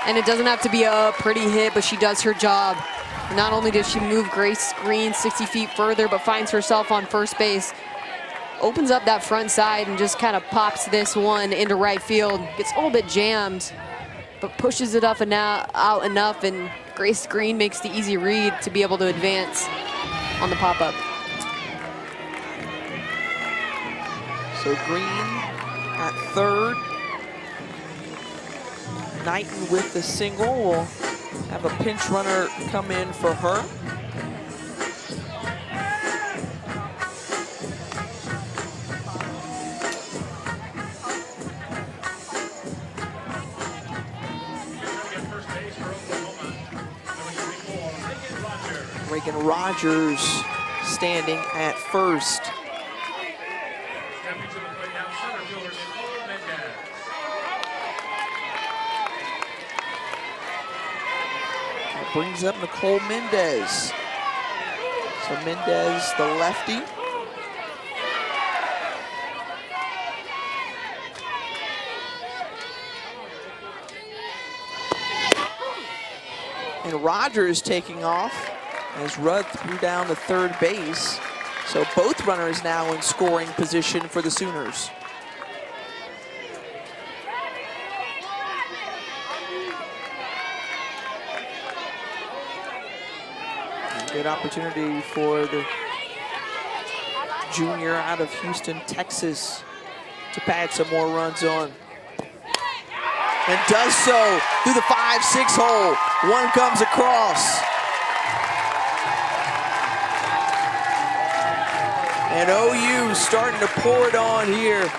And it doesn't have to be a pretty hit, but she does her job. Not only does she move Grace Green 60 feet further, but finds herself on first base. Opens up that front side and just kind of pops this one into right field. Gets a little bit jammed, but pushes it up and out enough, and Grace Green makes the easy read to be able to advance on the pop-up. So Green at third. Knighton with the single. Will have a pinch runner come in for her. Reagan Rogers standing at first. That brings up Nicole Mendez. So Mendez, the lefty. And Rogers taking off as Rudd threw down to third base. So both runners now in scoring position for the Sooners. Good opportunity for the junior out of Houston, Texas, to pad some more runs on. And does so through the 5-6 hole. One comes across. And OU starting to pour it on here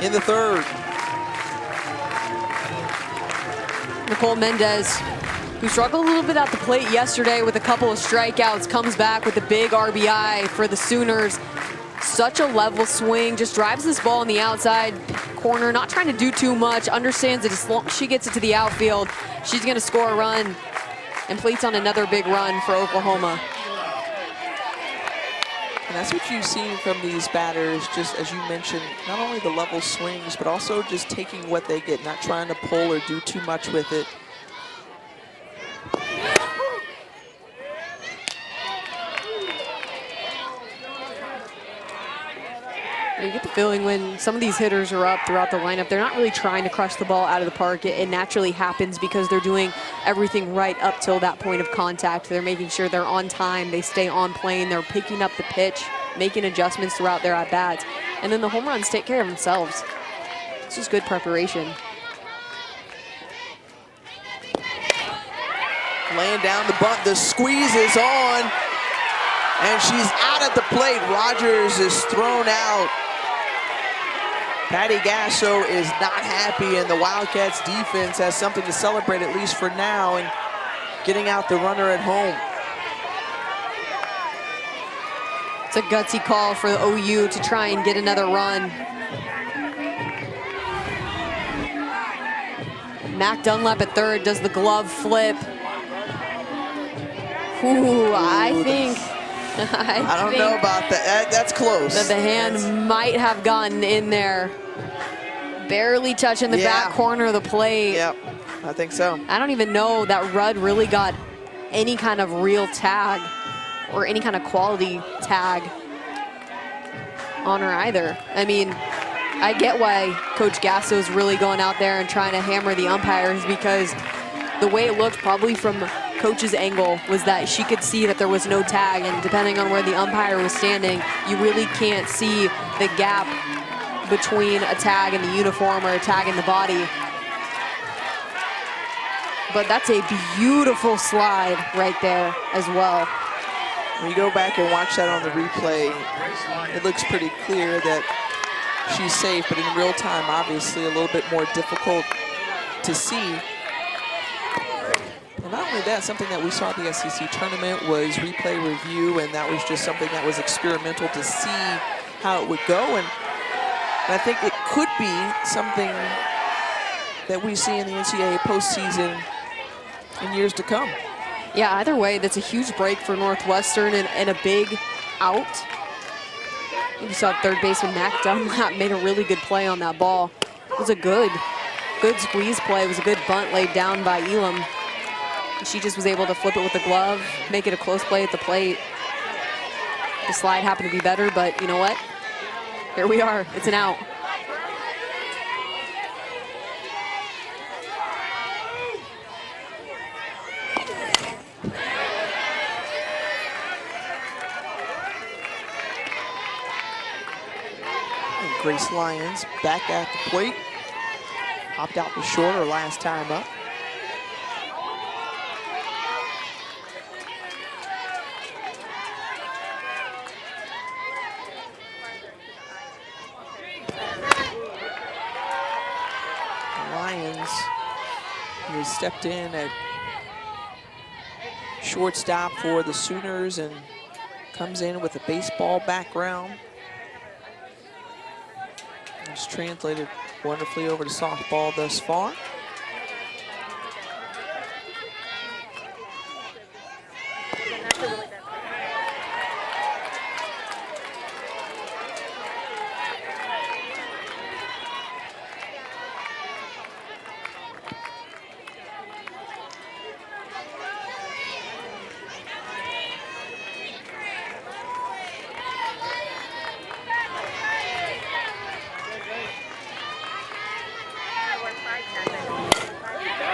in the third. Nicole Mendez, who struggled a little bit at the plate yesterday with a couple of strikeouts, comes back with a big RBI for the Sooners. Such a level swing, just drives this ball in the outside corner, not trying to do too much, understands that as long as she gets it to the outfield, she's gonna score a run, and plates on another big run for Oklahoma. And that's what you've seen from these batters, just as you mentioned, not only the level swings, but also just taking what they get, not trying to pull or do too much with it. You get the feeling when some of these hitters are up throughout the lineup, they're not really trying to crush the ball out of the park. It naturally happens because they're doing everything right up till that point of contact. They're making sure they're on time, they stay on plane, they're picking up the pitch, making adjustments throughout their at-bats. And then the home runs take care of themselves. It's just good preparation. Laying down the bunt, the squeeze is on, and she's out at the plate. Rogers is thrown out. Patty Gasso is not happy, and the Wildcats defense has something to celebrate, at least for now, and getting out the runner at home. It's a gutsy call for the OU to try and get another run. Mac Dunlap at third does the glove flip. Ooh, I don't know about that. That's close. That the hand might have gotten in there. barely touching the back corner of the plate. Yep, I think so. I don't even know that Rudd really got any kind of real tag or any kind of quality tag on her either. I mean, I get why Coach Gasso's really going out there and trying to hammer the umpires, because the way it looked probably from Coach's angle was that she could see that there was no tag, and depending on where the umpire was standing, you really can't see the gap between a tag in the uniform or a tag in the body. But that's a beautiful slide right there as well. When you go back and watch that on the replay, it looks pretty clear that she's safe, but in real time, obviously a little bit more difficult to see. And not only that, something that we saw at the SEC tournament was replay review, and that was just something that was experimental to see how it would go. And I think it could be something that we see in the NCAA postseason in years to come. Yeah, either way, that's a huge break for Northwestern and a big out. You saw third baseman Mac Dunlap made a really good play on that ball. It was a good squeeze play. It was a good bunt laid down by Elam. And she just was able to flip it with the glove, make it a close play at the plate. The slide happened to be better, but you know what? Here we are, it's an out. Grace Lyons back at the plate. Hopped out to short her last time up. Lyons, who has stepped in at shortstop for the Sooners and comes in with a baseball background. It's translated wonderfully over to softball thus far.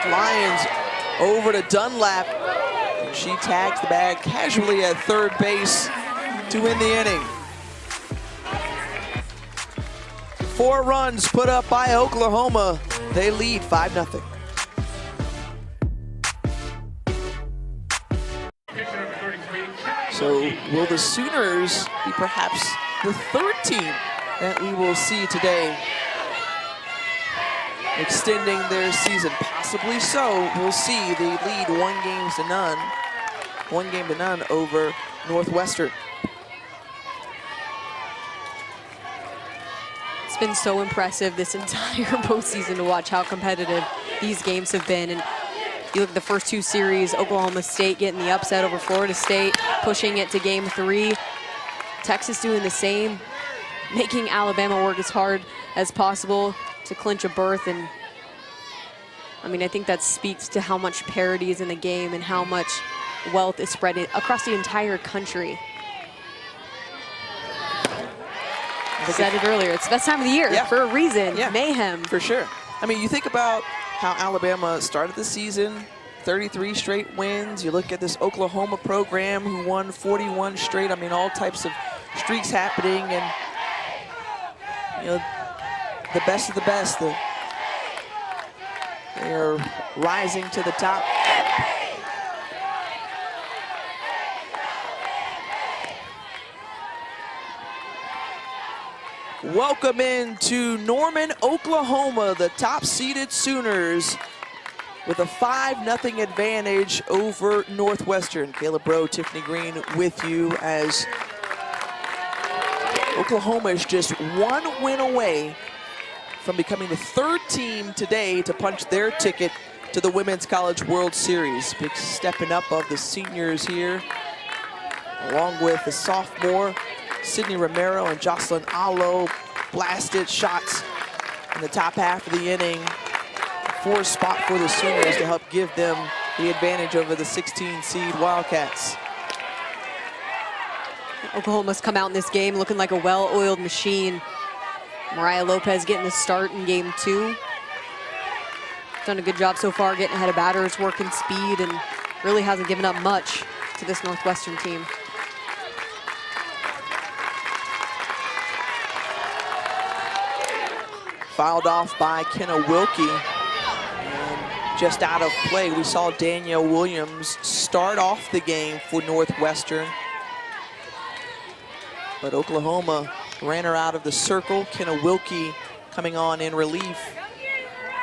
Lyons over to Dunlap. She tags the bag casually at third base to win the inning. 4 runs put up by Oklahoma. They lead 5-0. So will the Sooners be perhaps the third team that we will see today extending their season? Possibly so. We'll see. They lead 1 game to none over Northwestern. It's been so impressive this entire postseason to watch how competitive these games have been. And you look at the first 2 series, Oklahoma State getting the upset over Florida State, pushing it to game 3. Texas doing the same, making Alabama work as hard as possible to clinch a berth. And I mean, I think that speaks to how much parity is in the game and how much wealth is spread across the entire country. I said it earlier, it's the best time of the year for a reason. Mayhem. For sure. I mean, you think about how Alabama started the season, 33 straight wins. You look at this Oklahoma program who won 41 straight. I mean, all types of streaks happening, and you know, the best of the best. They are rising to the top. Welcome into Norman, Oklahoma, the top-seeded Sooners with a 5-0 advantage over Northwestern. Caleb Rowe, Tiffany Green with you as Oklahoma is just 1 win away from becoming the 3rd team today to punch their ticket to the Women's College World Series. Big stepping up of the seniors here, along with the sophomore Sydney Romero and Jocelyn Allo. Blasted shots in the top half of the inning. Fourth spot for the Sooners to help give them the advantage over the 16 seed Wildcats. Oklahoma's come out in this game looking like a well-oiled machine. Mariah Lopez getting the start in game 2. Done a good job so far getting ahead of batters, working speed, and really hasn't given up much to this Northwestern team. Fouled off by Kenna Wilkie. And just out of play, we saw Danielle Williams start off the game for Northwestern. But Oklahoma ran her out of the circle. Kenna Wilkie coming on in relief.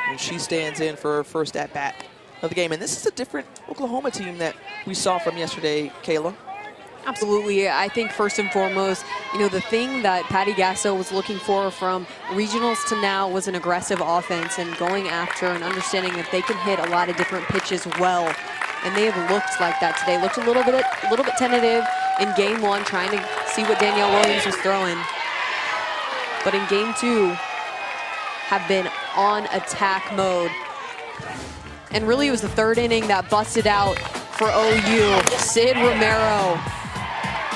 And she stands in for her first at-bat of the game. And this is a different Oklahoma team that we saw from yesterday, Kayla. Absolutely. I think first and foremost, you know, the thing that Patty Gasso was looking for from regionals to now was an aggressive offense and going after and understanding that they can hit a lot of different pitches well. And they have looked like that today. Looked a little bit tentative in game 1, trying to see what Danielle Williams was throwing. But in game 2, have been on attack mode. And really it was the third inning that busted out for OU. Sid Romero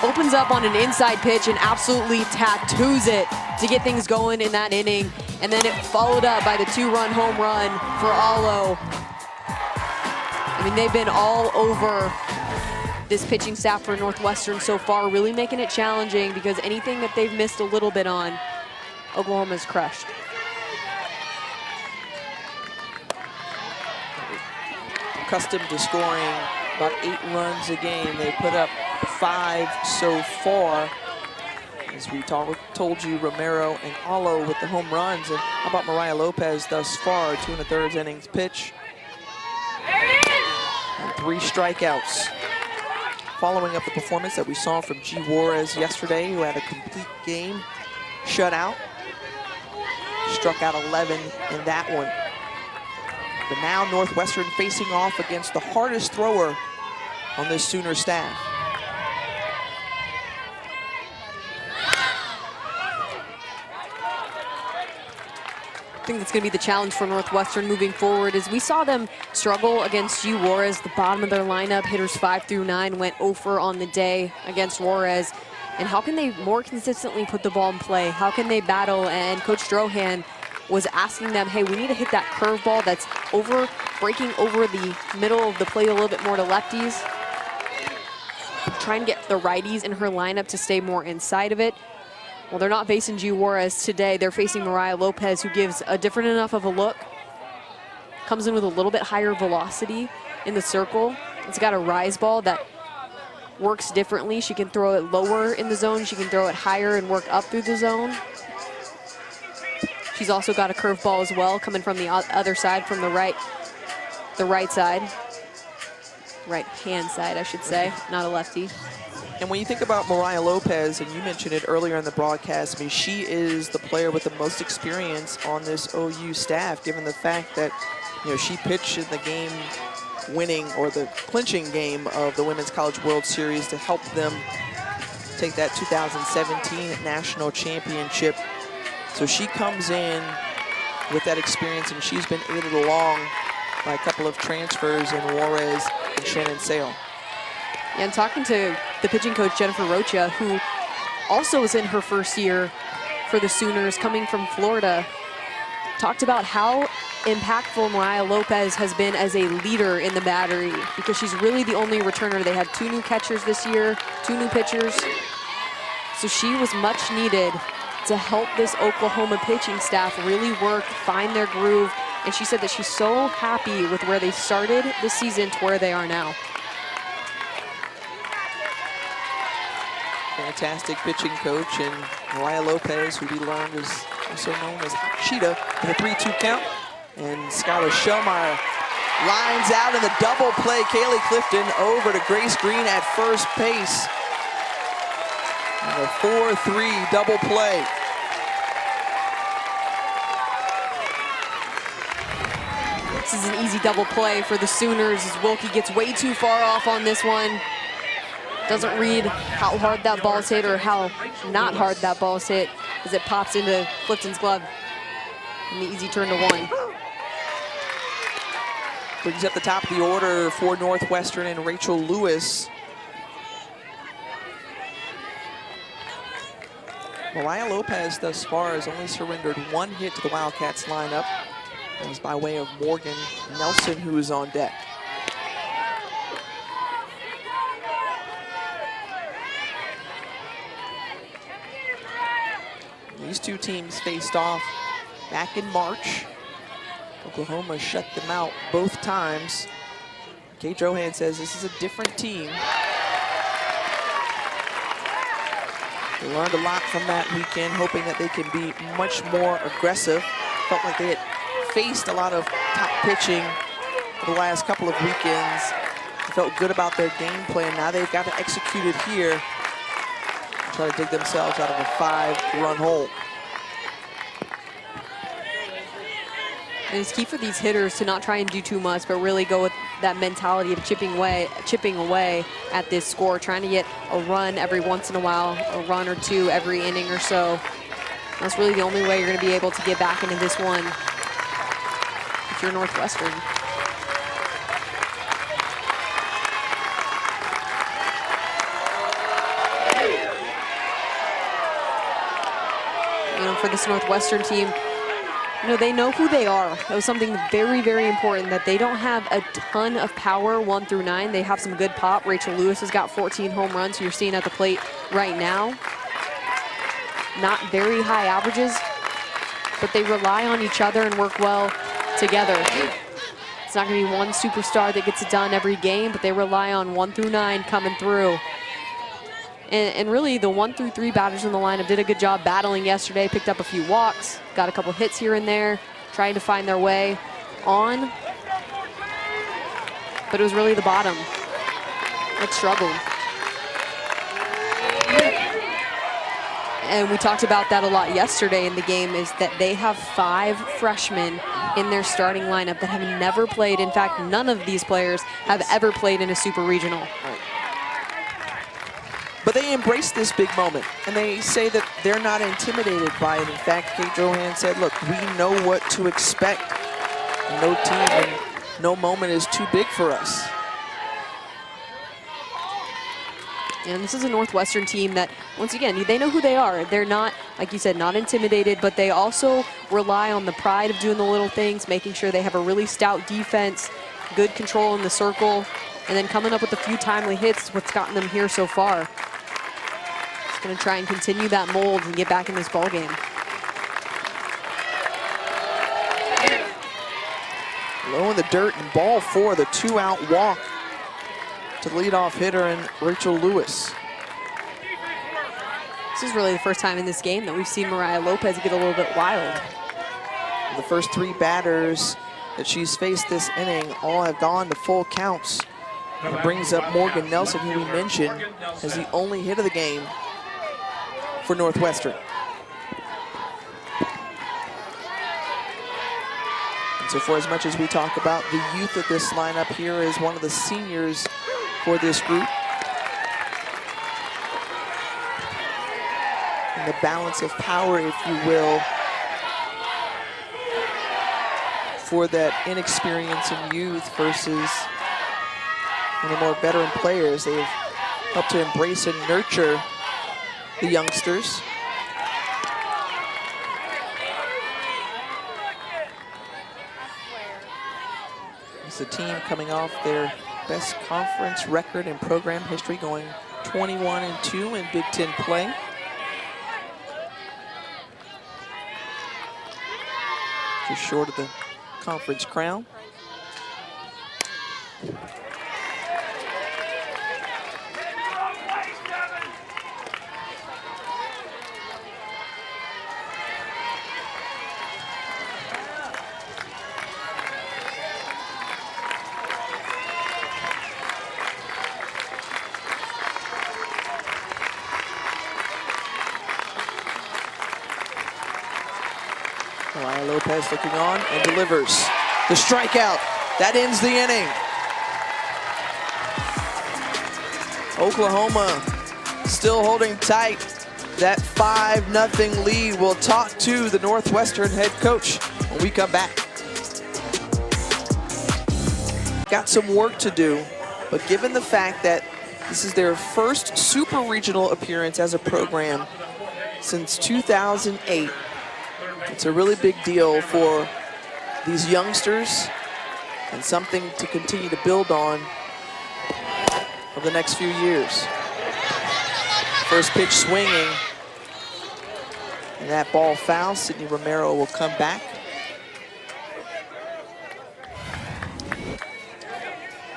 opens up on an inside pitch and absolutely tattoos it to get things going in that inning. And then it followed up by the 2-run home run for Allo. I mean, they've been all over this pitching staff for Northwestern so far, really making it challenging because anything that they've missed a little bit on, Oklahoma's crushed. Accustomed to scoring about 8 runs a game. They put up 5 so far. As we told you, Romero and Allo with the home runs. And how about Mariah Lopez thus far? 2 1/3 innings pitch. And 3 strikeouts. Following up the performance that we saw from G. Juarez yesterday, who had a complete game shutout. Struck out 11 in that one. But now Northwestern facing off against the hardest thrower on this Sooner staff. I think that's going to be the challenge for Northwestern moving forward. As we saw them struggle against G. Juarez, the bottom of their lineup, hitters 5 through 9 went 0 for on the day against Juarez. And how can they more consistently put the ball in play? How can they battle? And Coach Drohan was asking them, hey, we need to hit that curveball that's breaking over the middle of the plate a little bit more to lefties. Try and get the righties in her lineup to stay more inside of it. Well, they're not facing G. Juarez today. They're facing Mariah Lopez, who gives a different enough of a look. Comes in with a little bit higher velocity in the circle. It's got a rise ball that works differently. She can throw it lower in the zone. She can throw it higher and work up through the zone. She's also got a curveball as well, coming from the other side, from the right side. Right-hand side, I should say, not a lefty. And when you think about Mariah Lopez, and you mentioned it earlier in the broadcast, I mean, she is the player with the most experience on this OU staff, given the fact that, you know, she pitched in the game-winning or the clinching game of the Women's College World Series to help them take that 2017 national championship. So she comes in with that experience, and she's been aided along by a couple of transfers in Juarez and Shannon Sale. Yeah, and talking to the pitching coach, Jennifer Rocha, who also is in her first year for the Sooners, coming from Florida, talked about how impactful Mariah Lopez has been as a leader in the battery, because she's really the only returner. They had 2 new catchers this year, 2 new pitchers. So she was much needed to help this Oklahoma pitching staff really work, find their groove. And she said that she's so happy with where they started this season to where they are now. Fantastic pitching coach, and Mariah Lopez, who we learned is also known as Cheetah, with a 3-2 count. And Skylar Shellmeyer lines out in the double play. Kaylee Clifton over to Grace Green at first base. And a 4-3 double play. This is an easy double play for the Sooners as Wilkie gets way too far off on this one. Doesn't read how hard that ball's hit or how not hard that ball's hit as it pops into Clifton's glove. And the easy turn to 1. Brings up the top of the order for Northwestern and Rachel Lewis. Mariah Lopez thus far has only surrendered 1 hit to the Wildcats lineup. That was by way of Morgan Nelson, who is on deck. These two teams faced off back in March. Oklahoma shut them out both times. Kate Johan says this is a different team. They learned a lot from that weekend, hoping that they can be much more aggressive. Felt like they had faced a lot of top pitching for the last couple of weekends. They felt good about their game plan. Now they've got to execute it here and try to dig themselves out of a 5-run hole. And it's key for these hitters to not try and do too much, but really go with that mentality of chipping away at this score, trying to get a run every once in a while, a run or two every inning or so. That's really the only way you're going to be able to get back into this one if you're Northwestern. You know, for this Northwestern team, you know, they know who they are. That was something very, very important, that they don't have a ton of power 1 through 9. They have some good pop. Rachel Lewis has got 14 home runs, who you're seeing at the plate right now. Not very high averages, but they rely on each other and work well together. It's not going to be one superstar that gets it done every game, but they rely on 1 through 9 coming through. And really, the 1 through 3 batters in the lineup did a good job battling yesterday, picked up a few walks, got a couple hits here and there, trying to find their way on. But it was really the bottom that struggled. And we talked about that a lot yesterday in the game, is that they have 5 freshmen in their starting lineup that have never played. In fact, none of these players have ever played in a super regional. But they embrace this big moment, and they say that they're not intimidated by it. In fact, Kate Johan said, look, we know what to expect. No team and no moment is too big for us. And this is a Northwestern team that, once again, they know who they are. They're not, like you said, not intimidated, but they also rely on the pride of doing the little things, making sure they have a really stout defense, good control in the circle, and then coming up with a few timely hits is what's gotten them here so far. It's going to try and continue that mold and get back in this ball game. Low in the dirt and ball 4, the 2-out walk to the leadoff hitter and Rachel Lewis. This is really the first time in this game that we've seen Mariah Lopez get a little bit wild. The first 3 batters that she's faced this inning all have gone to full counts. It brings up Morgan Nelson, who we mentioned as the only hit of the game for Northwestern. And so for as much as we talk about the youth of this lineup, here is one of the seniors for this group. And the balance of power, if you will, for that inexperience and youth versus the more veteran players. They've helped to embrace and nurture the youngsters. It's a team coming off their best conference record in program history, going 21-2 in Big Ten play. Just short of the conference crown. Mariah Lopez looking on and delivers the strikeout. That ends the inning. Oklahoma still holding tight that 5-0 lead. We'll talk to the Northwestern head coach when we come back. Got some work to do, but given the fact that this is their first super regional appearance as a program since 2008, it's a really big deal for these youngsters and something to continue to build on over the next few years. First pitch swinging, and that ball foul. Sydney Romero will come back.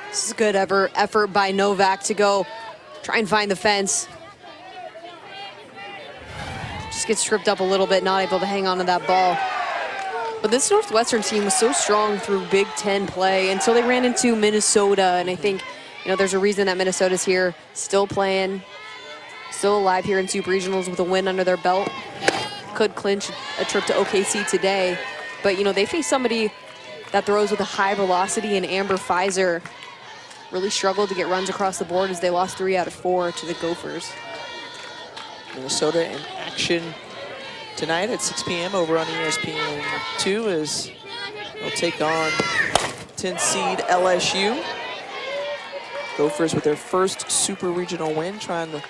This is a good effort by Novak to go try and find the fence. Just gets tripped up a little bit, not able to hang on to that ball. But this Northwestern team was so strong through Big Ten play until they ran into Minnesota. And I think, you know, there's a reason that Minnesota's here, still playing, still alive here in Super Regionals with a win under their belt. Could clinch a trip to OKC today. But, you know, they face somebody that throws with a high velocity, and Amber Pfizer really struggled to get runs across the board as they lost 3 out of 4 to the Gophers. Minnesota in action tonight at 6 p.m. over on ESPN2 as they'll take on 10 seed LSU. Gophers with their first super regional win, trying to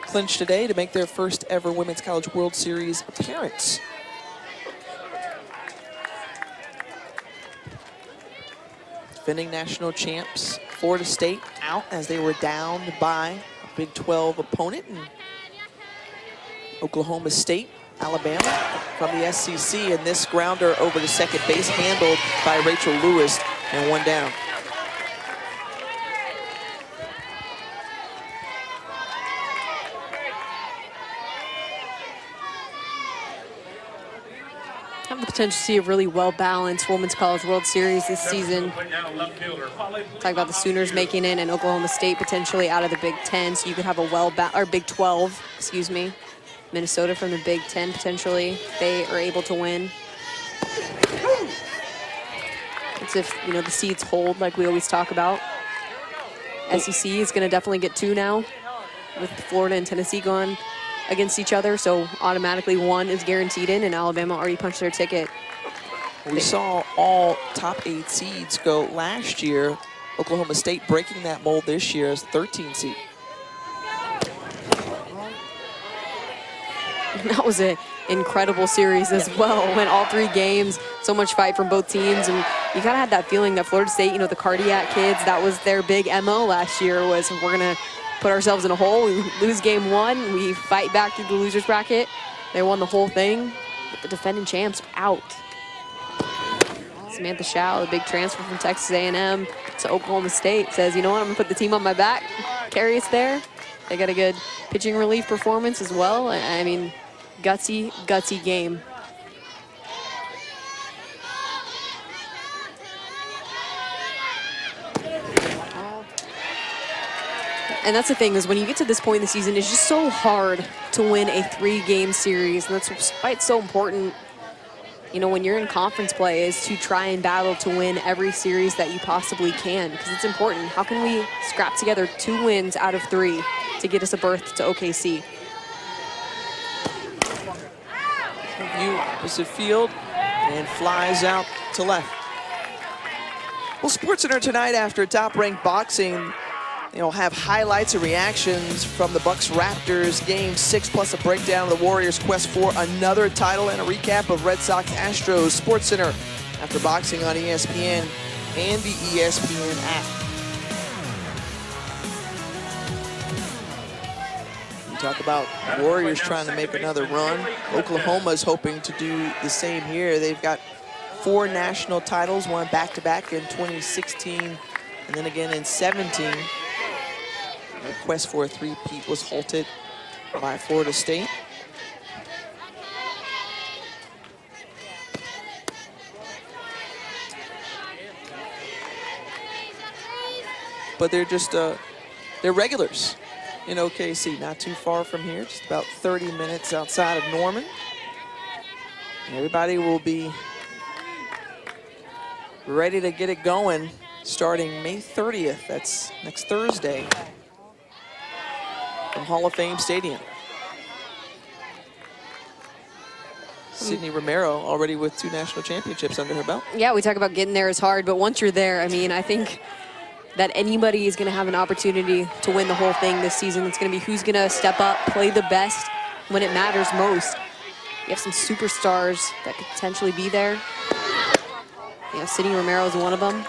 clinch today to make their first ever Women's College World Series appearance. Defending national champs Florida State out as they were down by a Big 12 opponent. And Oklahoma State, Alabama from the SEC, and this grounder over the second base handled by Rachel Lewis, and 1 down. Have the potential to see a really well-balanced Women's College World Series this season. Talk about the Sooners making it and Oklahoma State potentially out of the Big 10, so you could have a or Big 12, excuse me. Minnesota from the Big 10 potentially. They are able to win. It's if, you know, the seeds hold like we always talk about. SEC is going to definitely get 2 now with Florida and Tennessee going against each other, so automatically 1 is guaranteed in, and Alabama already punched their ticket. We saw all top 8 seeds go last year. Oklahoma State breaking that mold this year as 13 seed. That was an incredible series as well. Went all 3 games, so much fight from both teams, and you kind of had that feeling that Florida State, you know, the cardiac kids, that was their big MO last year, was we're going to put ourselves in a hole. We lose game 1, we fight back through the losers bracket. They won the whole thing, but the defending champs are out. Samantha Shao, the big transfer from Texas A&M to Oklahoma State, says, you know what, I'm going to put the team on my back, carry us there. They got a good pitching relief performance as well. I mean, gutsy game. And that's the thing, is when you get to this point in the season, it's just so hard to win a 3-game series. And that's why it's so important, you know, when you're in conference play, is to try and battle to win every series that you possibly can, because it's important. How can we scrap together 2 wins out of 3 to get us a berth to OKC? View opposite field and flies out to left. Well, SportsCenter tonight after top-ranked boxing, you'll have highlights and reactions from the Bucks-Raptors Game 6, plus a breakdown of the Warriors' quest for another title and a recap of Red Sox-Astros. SportsCenter after boxing on ESPN and the ESPN app. You talk about Warriors trying to make another run. Oklahoma's hoping to do the same here. They've got 4 national titles, won back-to-back in 2016 and then again in 17. The quest for a 3-peat was halted by Florida State. But they're just, they're regulars in OKC, not too far from here, just about 30 minutes outside of Norman. And everybody will be ready to get it going starting May 30th. That's next Thursday from Hall of Fame Stadium. Sydney Romero already with 2 national championships under her belt. Yeah, we talk about getting there is hard, but once you're there, I mean, I think that anybody is going to have an opportunity to win the whole thing this season. It's going to be who's going to step up, play the best when it matters most. You have some superstars that could potentially be there. Sydney Romero is one of them.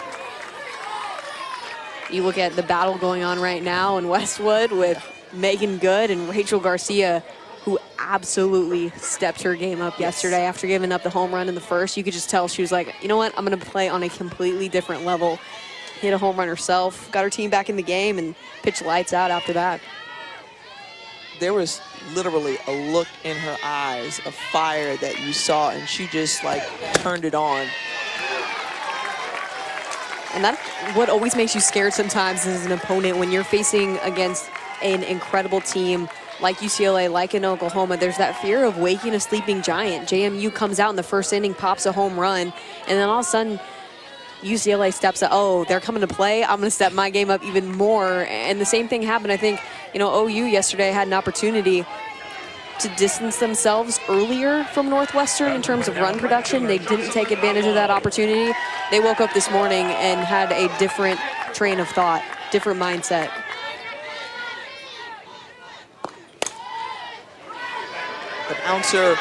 You look at the battle going on right now in Westwood with Megan Good and Rachel Garcia, who absolutely stepped her game up yesterday after giving up the home run in the first. You could just tell she was like, you know what, I'm going to play on a completely different level. Hit a home run herself, got her team back in the game, and pitched lights out after that. There was literally a look in her eyes of fire that you saw, and she just like turned it on. And that's what always makes you scared sometimes as an opponent when you're facing against an incredible team like UCLA, like in Oklahoma. There's that fear of waking a sleeping giant. JMU comes out in the first inning, pops a home run, and then all of a sudden UCLA steps up. Oh, they're coming to play. I'm going to step my game up even more. And the same thing happened. I think, OU yesterday had an opportunity to distance themselves earlier from Northwestern in terms of run production. They didn't take advantage of that opportunity. They woke up this morning and had a different train of thought, different mindset. The bouncer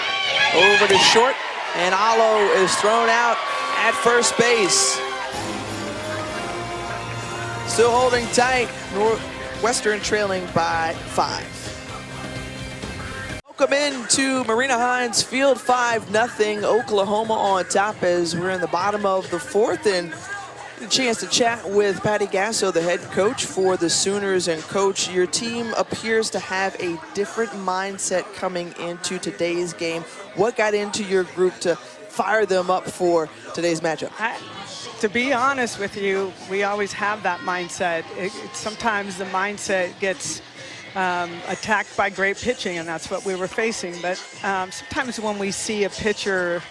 over to short, and Alo is thrown out at first base. Still holding tight, Northwestern trailing by 5. Welcome into Marina Hines Field, 5-0, Oklahoma on top as we're in the bottom of the 4th, and a chance to chat with Patty Gasso, the head coach for the Sooners. And Coach, your team appears to have a different mindset coming into today's game. What got into your group to fire them up for today's matchup? To be honest with you, we always have that mindset. Sometimes the mindset gets attacked by great pitching, and that's what we were facing. But sometimes when we see a pitcher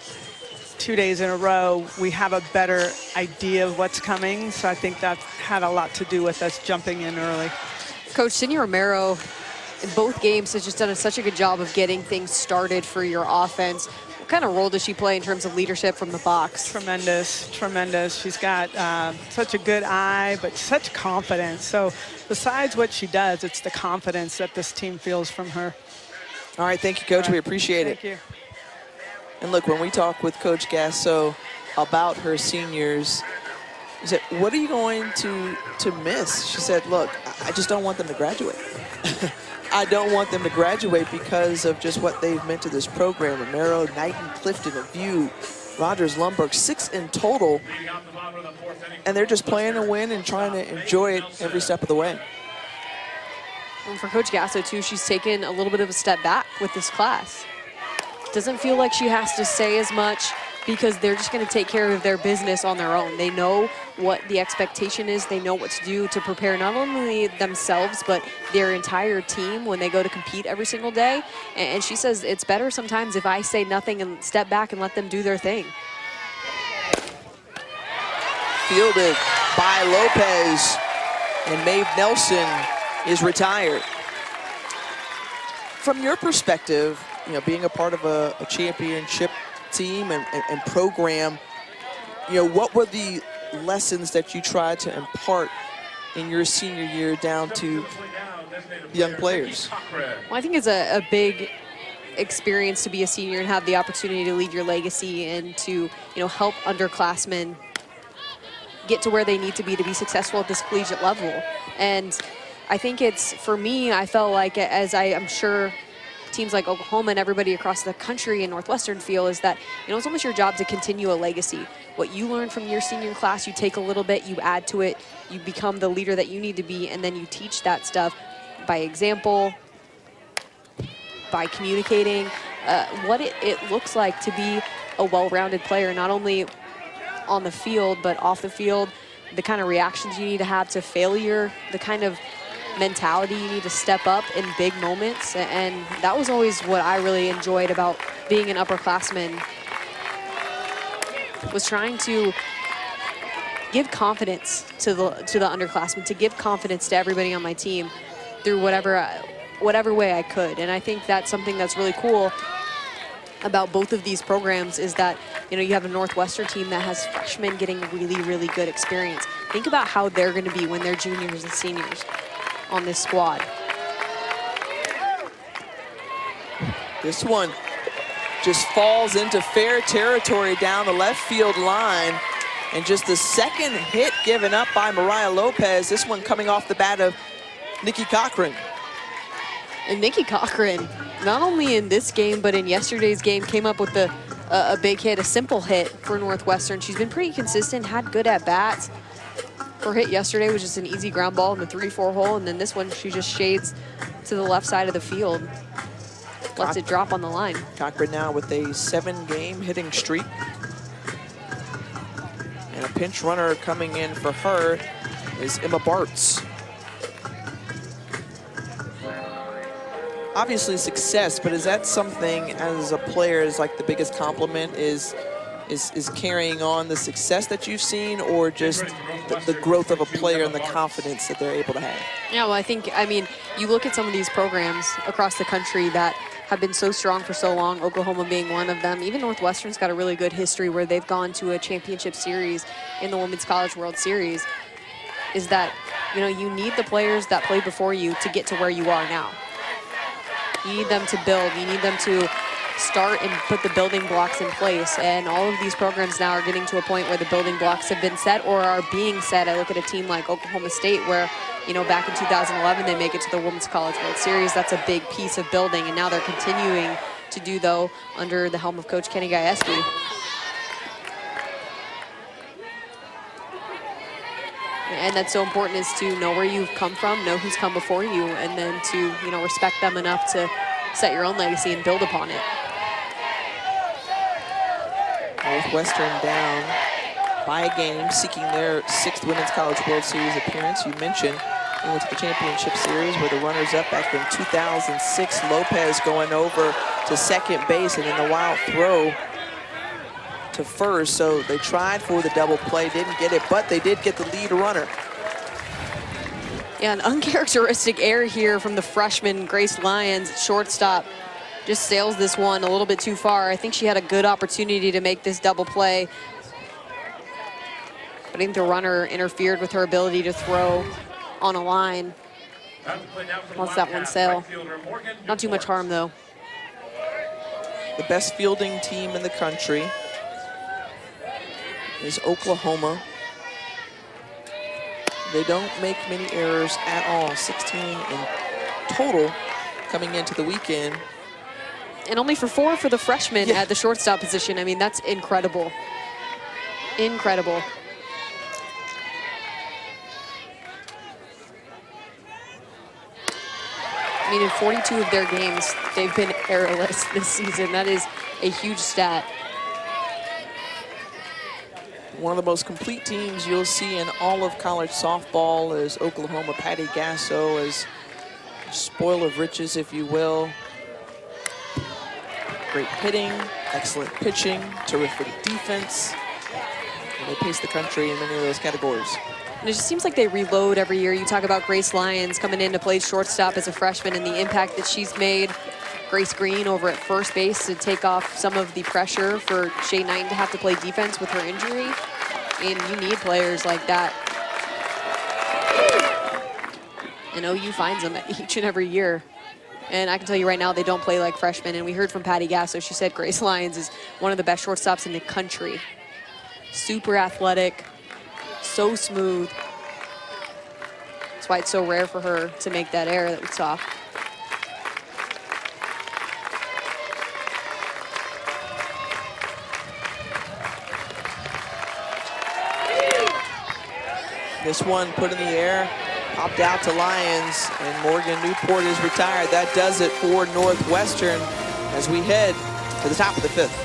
2 days in a row, we have a better idea of what's coming. So I think that had a lot to do with us jumping in early. Coach, Sydney Romero in both games has just done such a good job of getting things started for your offense. What kind of role does she play in terms of leadership from the box? Tremendous, tremendous. She's got such a good eye, but such confidence. So besides what she does, it's the confidence that this team feels from her. All right, thank you, Coach. We appreciate it. Thank you. And look, when we talk with Coach Gasso about her seniors, he said, what are you going to miss? She said, look, I just don't want them to graduate. I don't want them to graduate because of just what they've meant to this program. Romero, Knighton, Clifton, View, Rogers, Lumberg, 6 in total. And they're just playing to win and trying to enjoy it every step of the way. And for Coach Gasso, too, she's taken a little bit of a step back with this class. Doesn't feel like she has to say as much because they're just going to take care of their business on their own. They know what the expectation is. They know what to do to prepare not only themselves, but their entire team when they go to compete every single day. And she says it's better sometimes if I say nothing and step back and let them do their thing. Fielded by Lopez, and Maeve Nelson is retired. From your perspective, being a part of a championship team and program, what were the lessons that you tried to impart in your senior year down to young players? Well, I think it's a big experience to be a senior and have the opportunity to leave your legacy and to, help underclassmen get to where they need to be successful at this collegiate level. And I think for me, I felt like, as I'm sure teams like Oklahoma and everybody across the country and Northwestern feel, is that, it's almost your job to continue a legacy. What you learn from your senior class, you take a little bit, you add to it, you become the leader that you need to be, and then you teach that stuff by example, by communicating what it looks like to be a well-rounded player, not only on the field, but off the field, the kind of reactions you need to have to failure, the kind of mentality you need to step up in big moments. And that was always what I really enjoyed about being an upperclassman, was trying to give confidence to the underclassmen, to give confidence to everybody on my team through whatever way I could. And I think that's something that's really cool about both of these programs is that, you know, you have a Northwestern team that has freshmen getting really, really good experience. Think about how they're going to be when they're juniors and seniors on this squad. This one just falls into fair territory down the left field line. And just the second hit given up by Mariah Lopez, this one coming off the bat of Nikki Cochran. And Nikki Cochran, not only in this game, but in yesterday's game, came up with a big hit, a simple hit for Northwestern. She's been pretty consistent, had good at-bats. Her hit yesterday was just an easy ground ball in the 3-4 hole, and then this one, she just shades to the left side of the field. Lets it drop on the line. Cochran now with a 7-game hitting streak. And a pinch runner coming in for her is Emma Bartz. Obviously success, but is that something as a player is like the biggest compliment is carrying on the success that you've seen, or just the growth of a player and the confidence that they're able to have? Yeah, well, I mean, you look at some of these programs across the country that have been so strong for so long, Oklahoma being one of them. Even Northwestern's got a really good history where they've gone to a championship series in the Women's College World Series, is that, you know, you need the players that played before you to get to where you are now. You need them to build. You need them to start and put the building blocks in place. And all of these programs now are getting to a point where the building blocks have been set or are being set. I look at a team like Oklahoma State where, you know, back in 2011, they make it to the Women's College World Series. That's a big piece of building. And now they're continuing to do, though, under the helm of Coach Kenny Gajewski. And that's so important, is to know where you've come from, know who's come before you, and then to, you know, respect them enough to set your own legacy and build upon it. Northwestern down by a game, seeking their 6th Women's College World Series appearance. You mentioned they went to the championship series where the runners-up back in 2006. Lopez going over to second base, and then the wild throw to first. So they tried for the double play, didn't get it, but they did get the lead runner. Yeah, an uncharacteristic error here from the freshman Grace Lyons, shortstop. Just sails this one a little bit too far. I think she had a good opportunity to make this double play, but I think the runner interfered with her ability to throw on a line. Lets that one sail. Not too much harm, though. The best fielding team in the country is Oklahoma. They don't make many errors at all, 16 in total coming into the weekend. And only for 4 for the freshman at the shortstop position. I mean, that's incredible. Incredible. I mean, in 42 of their games, they've been errorless this season. That is a huge stat. One of the most complete teams you'll see in all of college softball is Oklahoma. Patty Gasso is a spoil of riches, if you will. Great hitting, excellent pitching, terrific defense. And they pace the country in many of those categories. And it just seems like they reload every year. You talk about Grace Lyons coming in to play shortstop as a freshman and the impact that she's made. Grace Green over at first base to take off some of the pressure for Shay Knighton to have to play defense with her injury. And you need players like that. And OU finds them each and every year. And I can tell you right now, they don't play like freshmen. And we heard from Patty Gasso, she said Grace Lyons is one of the best shortstops in the country. Super athletic, so smooth. That's why it's so rare for her to make that error that we saw. This one put in the air, popped out to Lyons, and Morgan Newport is retired. That does it for Northwestern as we head to the top of the 5th.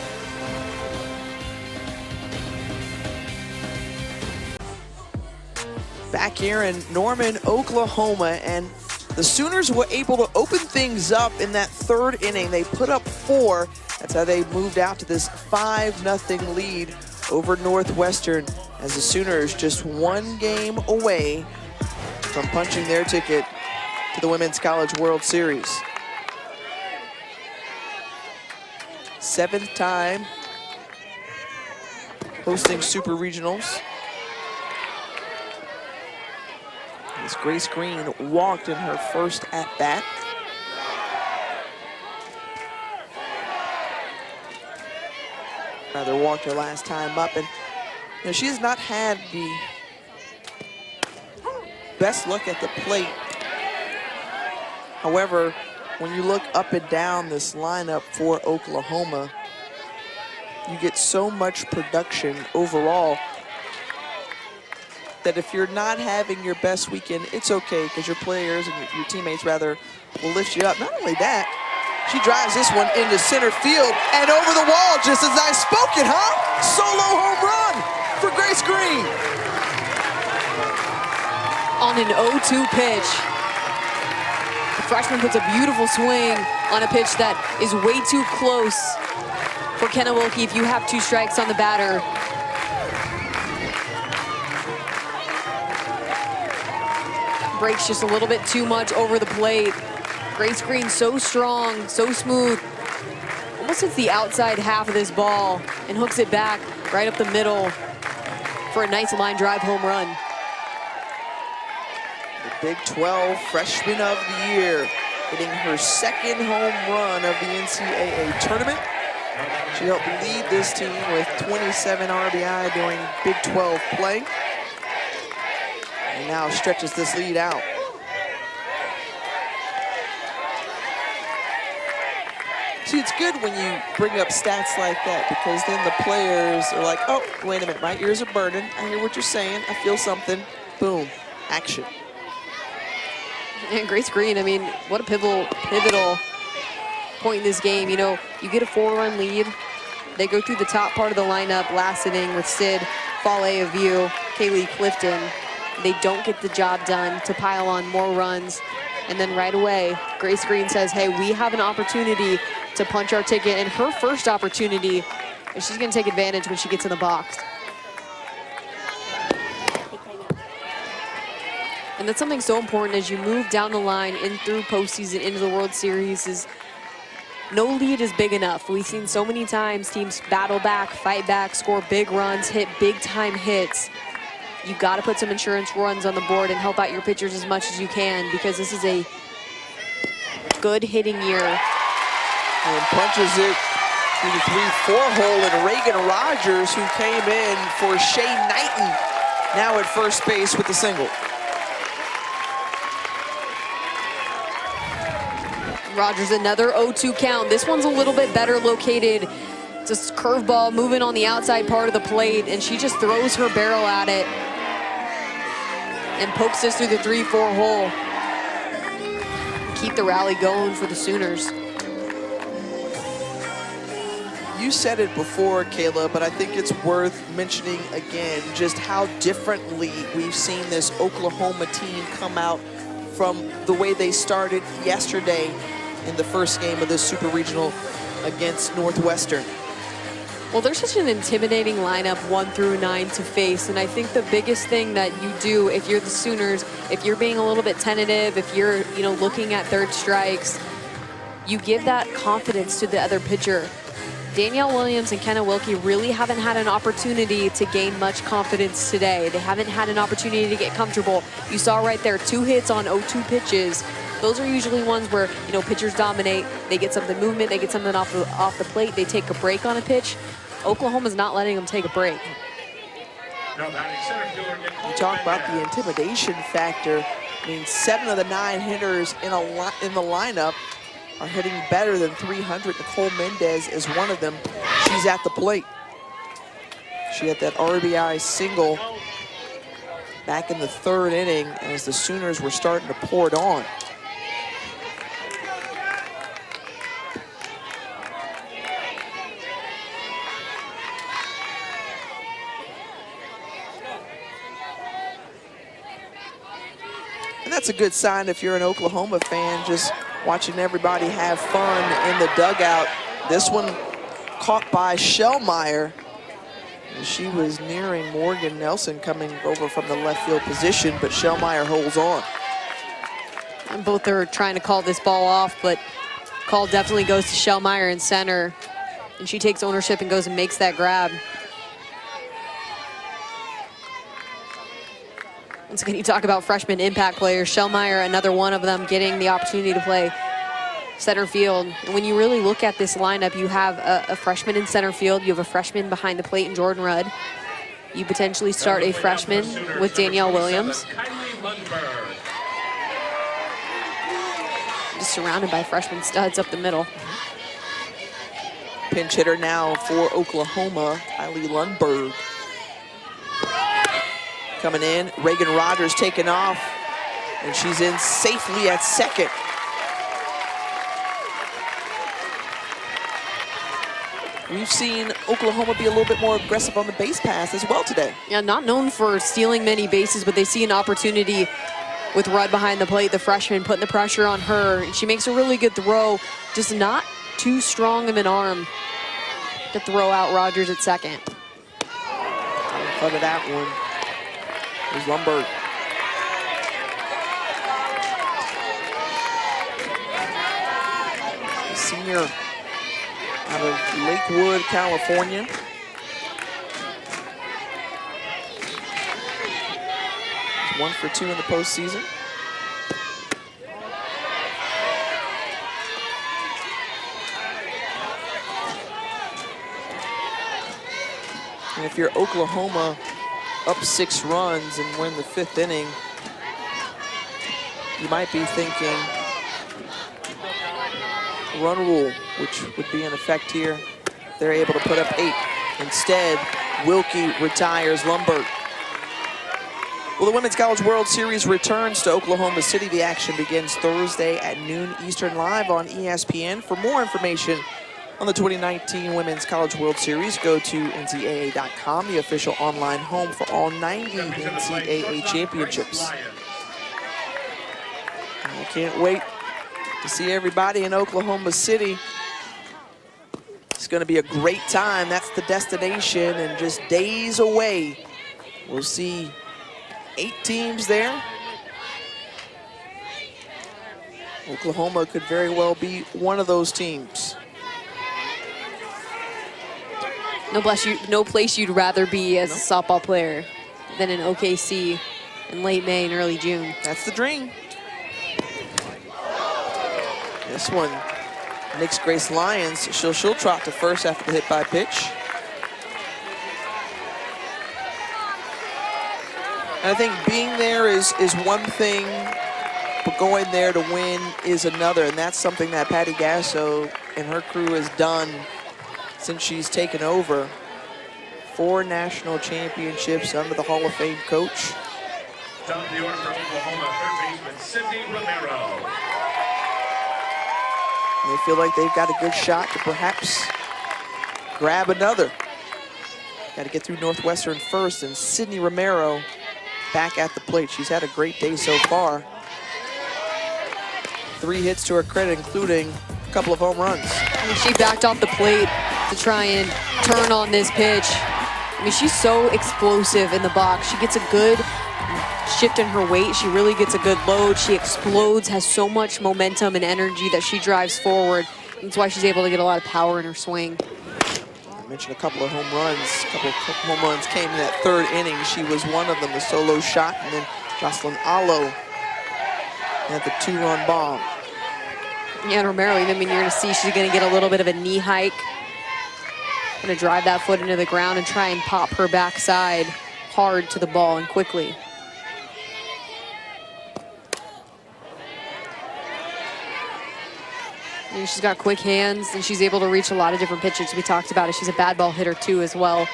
Back here in Norman, Oklahoma, and the Sooners were able to open things up in that 3rd inning. They put up 4. That's how they moved out to this 5-0 lead over Northwestern, as the Sooners just 1 game away from punching their ticket to the Women's College World Series. 7th time hosting Super Regionals. As Grace Green walked in her first at-bat. Rather walked her last time up, and you know, she has not had the best look at the plate. However, when you look up and down this lineup for Oklahoma, you get so much production overall that if you're not having your best weekend, it's okay, because your players and your teammates rather will lift you up. Not only that, she drives this one into center field and over the wall, just as I spoke it, huh? Solo home run for Grace Green. On an 0-2 pitch. The freshman puts a beautiful swing on a pitch that is way too close for Kenna Wilkie if you have 2 strikes on the batter. Breaks just a little bit too much over the plate. Grace Green so strong, so smooth. Almost hits the outside half of this ball and hooks it back right up the middle for a nice line drive home run. The Big 12 Freshman of the Year, hitting her 2nd home run of the NCAA tournament. She helped lead this team with 27 RBI during Big 12 play. And now stretches this lead out. See, it's good when you bring up stats like that, because then the players are like, oh, wait a minute, my ears are burning. I hear what you're saying. I feel something. Boom, action. And Grace Green, I mean, what a pivotal point in this game. You know, you get a 4-run lead. They go through the top part of the lineup last inning with Sid, Fale Aviu, Kaylee Clifton. They don't get the job done to pile on more runs. And then right away, Grace Green says, hey, we have an opportunity to punch our ticket. And her first opportunity, and she's going to take advantage when she gets in the box. And that's something so important as you move down the line in through postseason into the World Series is no lead is big enough. We've seen so many times teams battle back, fight back, score big runs, hit big time hits. You got to put some insurance runs on the board and help out your pitchers as much as you can, because this is a good hitting year. And punches it through the 3-4 hole, and Reagan Rogers, who came in for Shay Knighton, now at first base with the single. Rogers, another 0-2 count. This one's a little bit better located. It's a curveball moving on the outside part of the plate, and she just throws her barrel at it and pokes this through the 3-4 hole. Keep the rally going for the Sooners. You said it before, Kayla, but I think it's worth mentioning again just how differently we've seen this Oklahoma team come out from the way they started yesterday in the first game of this Super Regional against Northwestern. Well, there's such an intimidating lineup 1 through 9 to face, and I think the biggest thing that you do if you're the Sooners, if you're being a little bit tentative, if you're looking at third strikes, you give that confidence to the other pitcher. Danielle Williams and Kenna Wilkie really haven't had an opportunity to gain much confidence today. They haven't had an opportunity to get comfortable. You saw right there 2 hits on 0-2 pitches. Those are usually ones where pitchers dominate. They get something movement, they get something off the plate, they take a break on a pitch. Oklahoma's not letting them take a break. You talk about the intimidation factor. I mean, 7 of the 9 hitters in the lineup are hitting better than 300. Nicole Mendez is one of them. She's at the plate. She had that RBI single back in the 3rd inning as the Sooners were starting to pour it on. And that's a good sign if you're an Oklahoma fan, just watching everybody have fun in the dugout. This one caught by Shellmeyer. She was nearing Morgan Nelson coming over from the left field position, but Shellmeyer holds on. And both are trying to call this ball off, but call definitely goes to Shellmeyer in center. And she takes ownership and goes and makes that grab. Once again, you talk about freshman impact players. Shellmeyer, another one of them, getting the opportunity to play center field. And when you really look at this lineup, you have a freshman in center field. You have a freshman behind the plate in Jordan Rudd. You potentially start a freshman with Danielle Williams. Just surrounded by freshman studs up the middle. Pinch hitter now for Oklahoma, Kylie Lundberg. Coming in, Reagan Rogers taking off, and she's in safely at second. We've seen Oklahoma be a little bit more aggressive on the base pass as well today. Yeah, not known for stealing many bases, but they see an opportunity with Rudd behind the plate, the freshman, putting the pressure on her. And she makes a really good throw, just not too strong of an arm to throw out Rogers at second. In front of that one is Lundberg. A senior out of Lakewood, California. She's 1 for 2 in the postseason. And if you're Oklahoma, up 6 runs and win the 5th inning, you might be thinking run rule, which would be in effect here. They're able to put up 8. Instead, Wilkie retires Lundberg. Well, the Women's College World Series returns to Oklahoma City. The action begins Thursday at noon Eastern, live on ESPN. For more information on the 2019 Women's College World Series, go to NCAA.com, the official online home for all 90 NCAA championships. I can't wait to see everybody in Oklahoma City. It's going to be a great time. That's the destination, and just days away, we'll see 8 teams there. Oklahoma could very well be one of those teams. No place you'd rather be as a softball player than in OKC in late May and early June. That's the dream. This one, Nix Grace Lyons, she'll trot to first after the hit by pitch. And I think being there is one thing, but going there to win is another, and that's something that Patty Gasso and her crew has done since she's taken over. 4 national championships under the Hall of Fame coach. Down the order for Oklahoma, third baseman Sydney Romero. And they feel like they've got a good shot to perhaps grab another. Got to get through Northwestern first, and Sydney Romero back at the plate. She's had a great day so far. 3 hits to her credit, including a couple of home runs. She backed off the plate to try and turn on this pitch. I mean, she's so explosive in the box. She gets a good shift in her weight. She really gets a good load. She explodes, has so much momentum and energy that she drives forward. That's why she's able to get a lot of power in her swing. I mentioned a couple of home runs. A couple of home runs came in that 3rd inning. She was one of them, the solo shot, and then Jocelyn Allo had the 2-run bomb. Yeah, and Romero, I mean, you're going to see she's going to get a little bit of a knee hike. Going to drive that foot into the ground and try and pop her backside hard to the ball and quickly. And she's got quick hands, and she's able to reach a lot of different pitches. We talked about it. She's a bad ball hitter, too, as well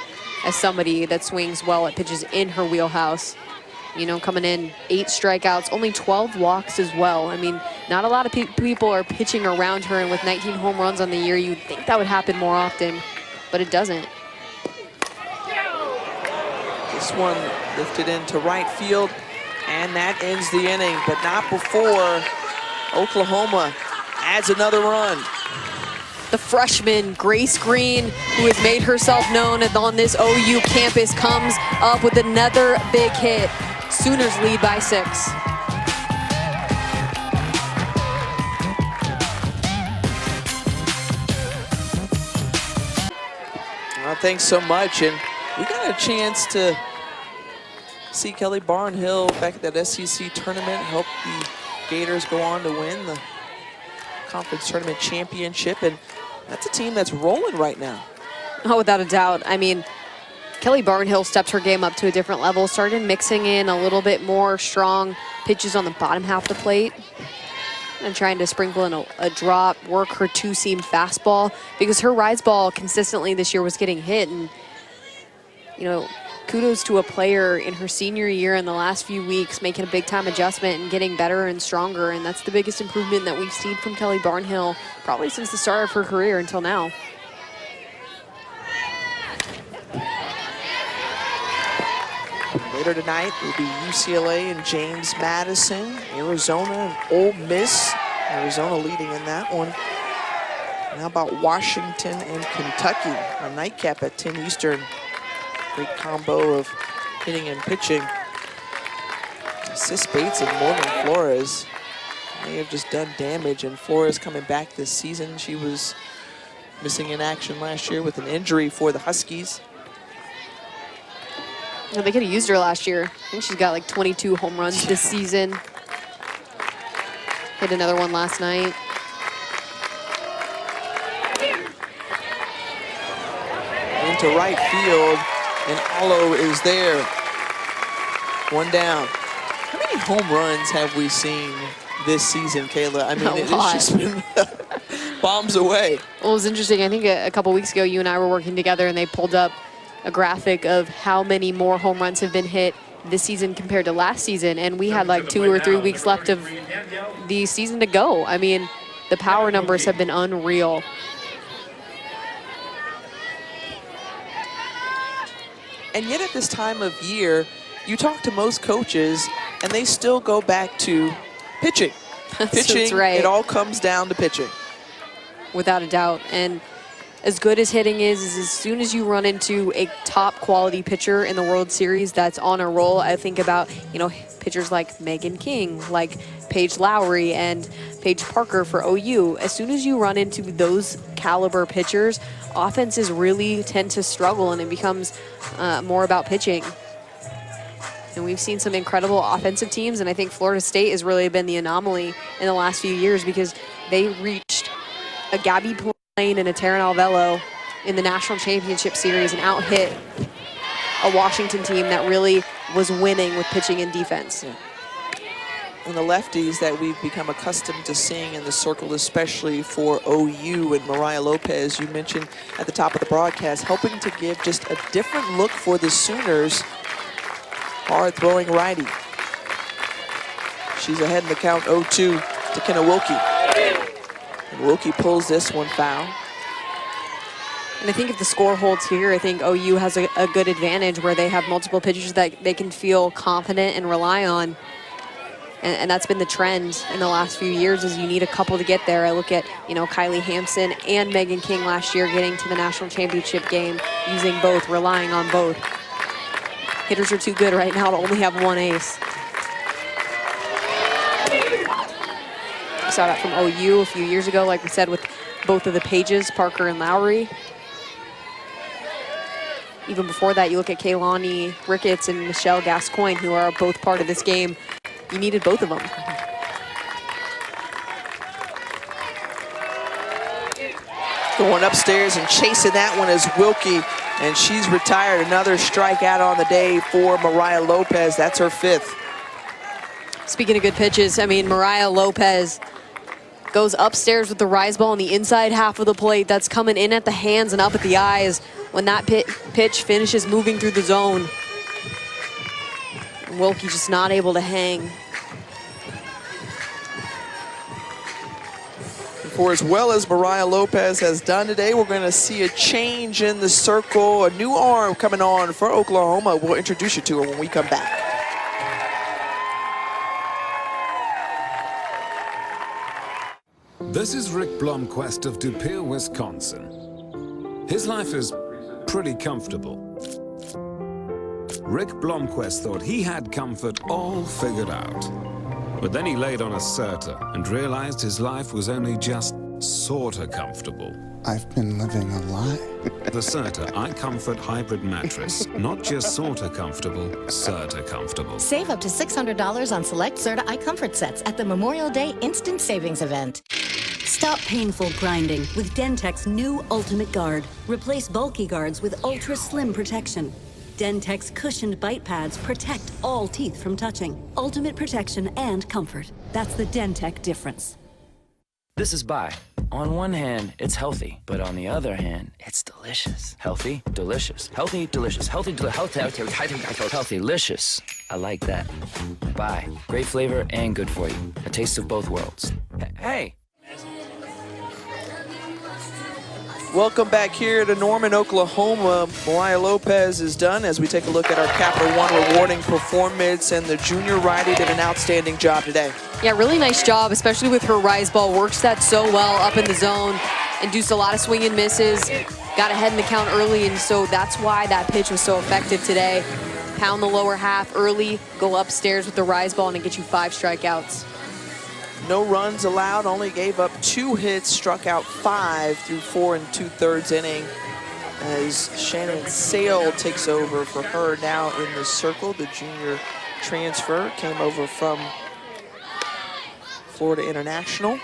as somebody that swings well at pitches in her wheelhouse. You know, coming in 8 strikeouts, only 12 walks as well. I mean, not a lot of people are pitching around her, and with 19 home runs on the year, you'd think that would happen more often, but it doesn't. This one lifted into right field, and that ends the inning, but not before Oklahoma adds another run. The freshman, Grace Green, who has made herself known on this OU campus, comes up with another big hit. Sooners lead by 6. thanks so much. And we got a chance to see Kelly Barnhill back at that SEC tournament, help the Gators go on to win the conference tournament championship. And that's a team that's rolling right now. Oh, without a doubt. I mean, Kelly Barnhill stepped her game up to a different level, started mixing in a little bit more strong pitches on the bottom half of the plate and trying to sprinkle in a drop, work her two-seam fastball, because her rise ball consistently this year was getting hit. And, you know, kudos to a player in her senior year in the last few weeks making a big-time adjustment and getting better and stronger, and that's the biggest improvement that we've seen from Kelly Barnhill probably since the start of her career until now. Later tonight will be UCLA and James Madison, Arizona and Ole Miss. Arizona leading in that one. And how about Washington and Kentucky? A nightcap at 10 Eastern. Great combo of hitting and pitching. Sis Bates and Morgan Flores may have just done damage, and Flores coming back this season. She was missing in action last year with an injury for the Huskies. Well, they could have used her last year. I think she's got like 22 home runs this season. Hit another one last night. Into right field, and Allo is there. One down. How many home runs have we seen this season, Kayla? I mean, it's just been bombs away. Well, it was interesting. I think a couple weeks ago, you and I were working together, and they pulled up a graphic of how many more home runs have been hit this season compared to last season, and we had like 2 or 3 weeks left of the season to go. I mean, the power numbers have been unreal. And yet at this time of year, you talk to most coaches, and they still go back to pitching. Pitching, right. It all comes down to pitching. Without a doubt. And as good as hitting is as soon as you run into a top quality pitcher in the World Series that's on a roll, I think about, you know, pitchers like Megan King, like Paige Lowry and Paige Parker for OU. As soon as you run into those caliber pitchers, offenses really tend to struggle, and it becomes more about pitching. And we've seen some incredible offensive teams, and I think Florida State has really been the anomaly in the last few years because they reached a Gabby Plain and a Taryn Alvello in the National Championship Series and out-hit a Washington team that really was winning with pitching and defense. Yeah. And the lefties that we've become accustomed to seeing in the circle, especially for OU and Mariah Lopez, you mentioned at the top of the broadcast, helping to give just a different look for the Sooners. Hard-throwing righty. She's ahead in the count 0-2 to Kenna Wilkie. And Wilkie pulls this one foul. And I think if the score holds here, I think OU has a good advantage where they have multiple pitchers that they can feel confident and rely on. And that's been the trend in the last few years, is you need a couple to get there. I look at, you know, Kylie Hampson and Megan King last year getting to the national championship game, using both, relying on both. Hitters are too good right now to only have one ace. We saw that from OU a few years ago, like we said, with both of the Pages, Parker and Lowry. Even before that, you look at Kaylani Ricketts and Michelle Gascoigne, who are both part of this game. You needed both of them. Going upstairs and chasing that one is Wilkie, and she's retired. Another strikeout on the day for Mariah Lopez. That's her 5th. Speaking of good pitches, I mean, Mariah Lopez goes upstairs with the rise ball on the inside half of the plate. That's coming in at the hands and up at the eyes when that pitch finishes moving through the zone. And Wilkie just not able to hang. For as well as Mariah Lopez has done today, we're going to see a change in the circle. A new arm coming on for Oklahoma. We'll introduce you to her when we come back. This is Rick Blomquist of De Pere, Wisconsin. His life is pretty comfortable. Rick Blomquist thought he had comfort all figured out. But then he laid on a Serta and realized his life was only just sorta comfortable. I've been living a lie. The Serta iComfort Hybrid Mattress. Not just sorta comfortable, Serta comfortable. Save up to $600 on select Serta iComfort sets at the Memorial Day Instant Savings event. Stop painful grinding with Dentek's new Ultimate Guard. Replace bulky guards with ultra slim protection. Dentek's cushioned bite pads protect all teeth from touching. Ultimate protection and comfort. That's the Dentek difference. This is Bai. On one hand, it's healthy, but on the other hand, it's delicious. Healthy, delicious. Healthy, delicious. Healthy, healthy-licious. I like that. Bai. Great flavor and good for you. A taste of both worlds. Hey! Welcome back here to Norman, Oklahoma. Mariah Lopez is done as we take a look at our Capital One rewarding performance, and the junior righty did an outstanding job today. Yeah, really nice job, especially with her rise ball. Works that so well up in the zone, induced a lot of swing and misses, got ahead in the count early, and so that's why that pitch was so effective today. Pound the lower half early, go upstairs with the rise ball, and it gets you 5 strikeouts. No runs allowed, only gave up 2 hits, struck out 5 through 4 2/3 inning as Shannon Sale takes over for her now in the circle. The junior transfer came over from Florida International.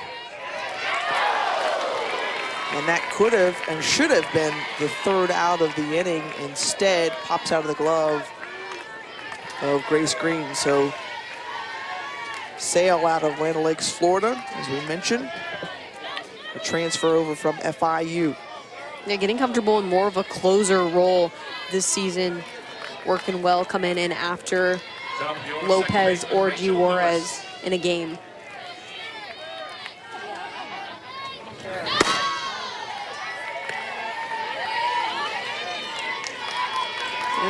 And that could have and should have been the 3rd out of the inning. Instead, pops out of the glove of Grace Green. So Sale out of Land Lakes, Florida, as we mentioned. A transfer over from FIU. Yeah, getting comfortable in more of a closer role this season. Working well, coming in after Lopez or G. Juarez in a game.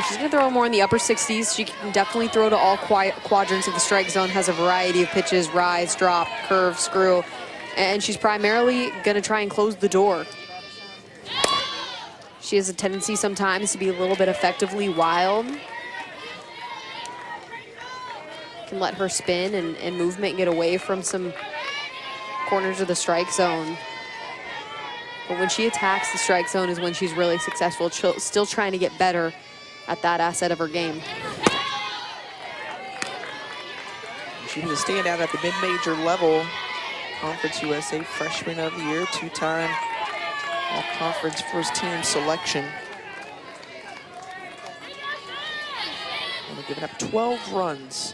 She's going to throw more in the upper 60s. She can definitely throw to all quadrants of the strike zone, has a variety of pitches, rise, drop, curve, screw, and she's primarily going to try and close the door. She has a tendency sometimes to be a little bit effectively wild. Can let her spin and movement get away from some corners of the strike zone. But when she attacks the strike zone is when she's really successful, still trying to get better at that asset of her game. She was a standout at the mid-major level. Conference USA Freshman of the Year, 2-time All-Conference first team selection. Only giving up 12 runs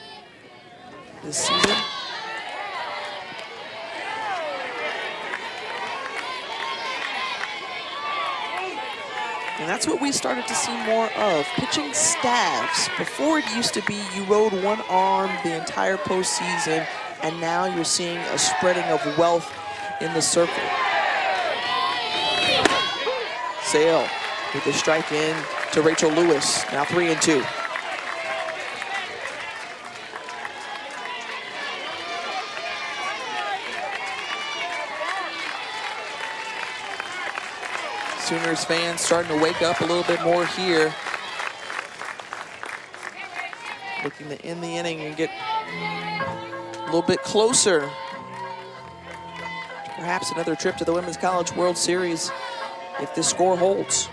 this season. And that's what we started to see more of, pitching staffs. Before it used to be you rode one arm the entire postseason, and now you're seeing a spreading of wealth in the circle. Sale with the strike in to Rachel Lewis, now 3-2. Sooners fans starting to wake up a little bit more here. Looking to end the inning and get a little bit closer. Perhaps another trip to the Women's College World Series if this score holds.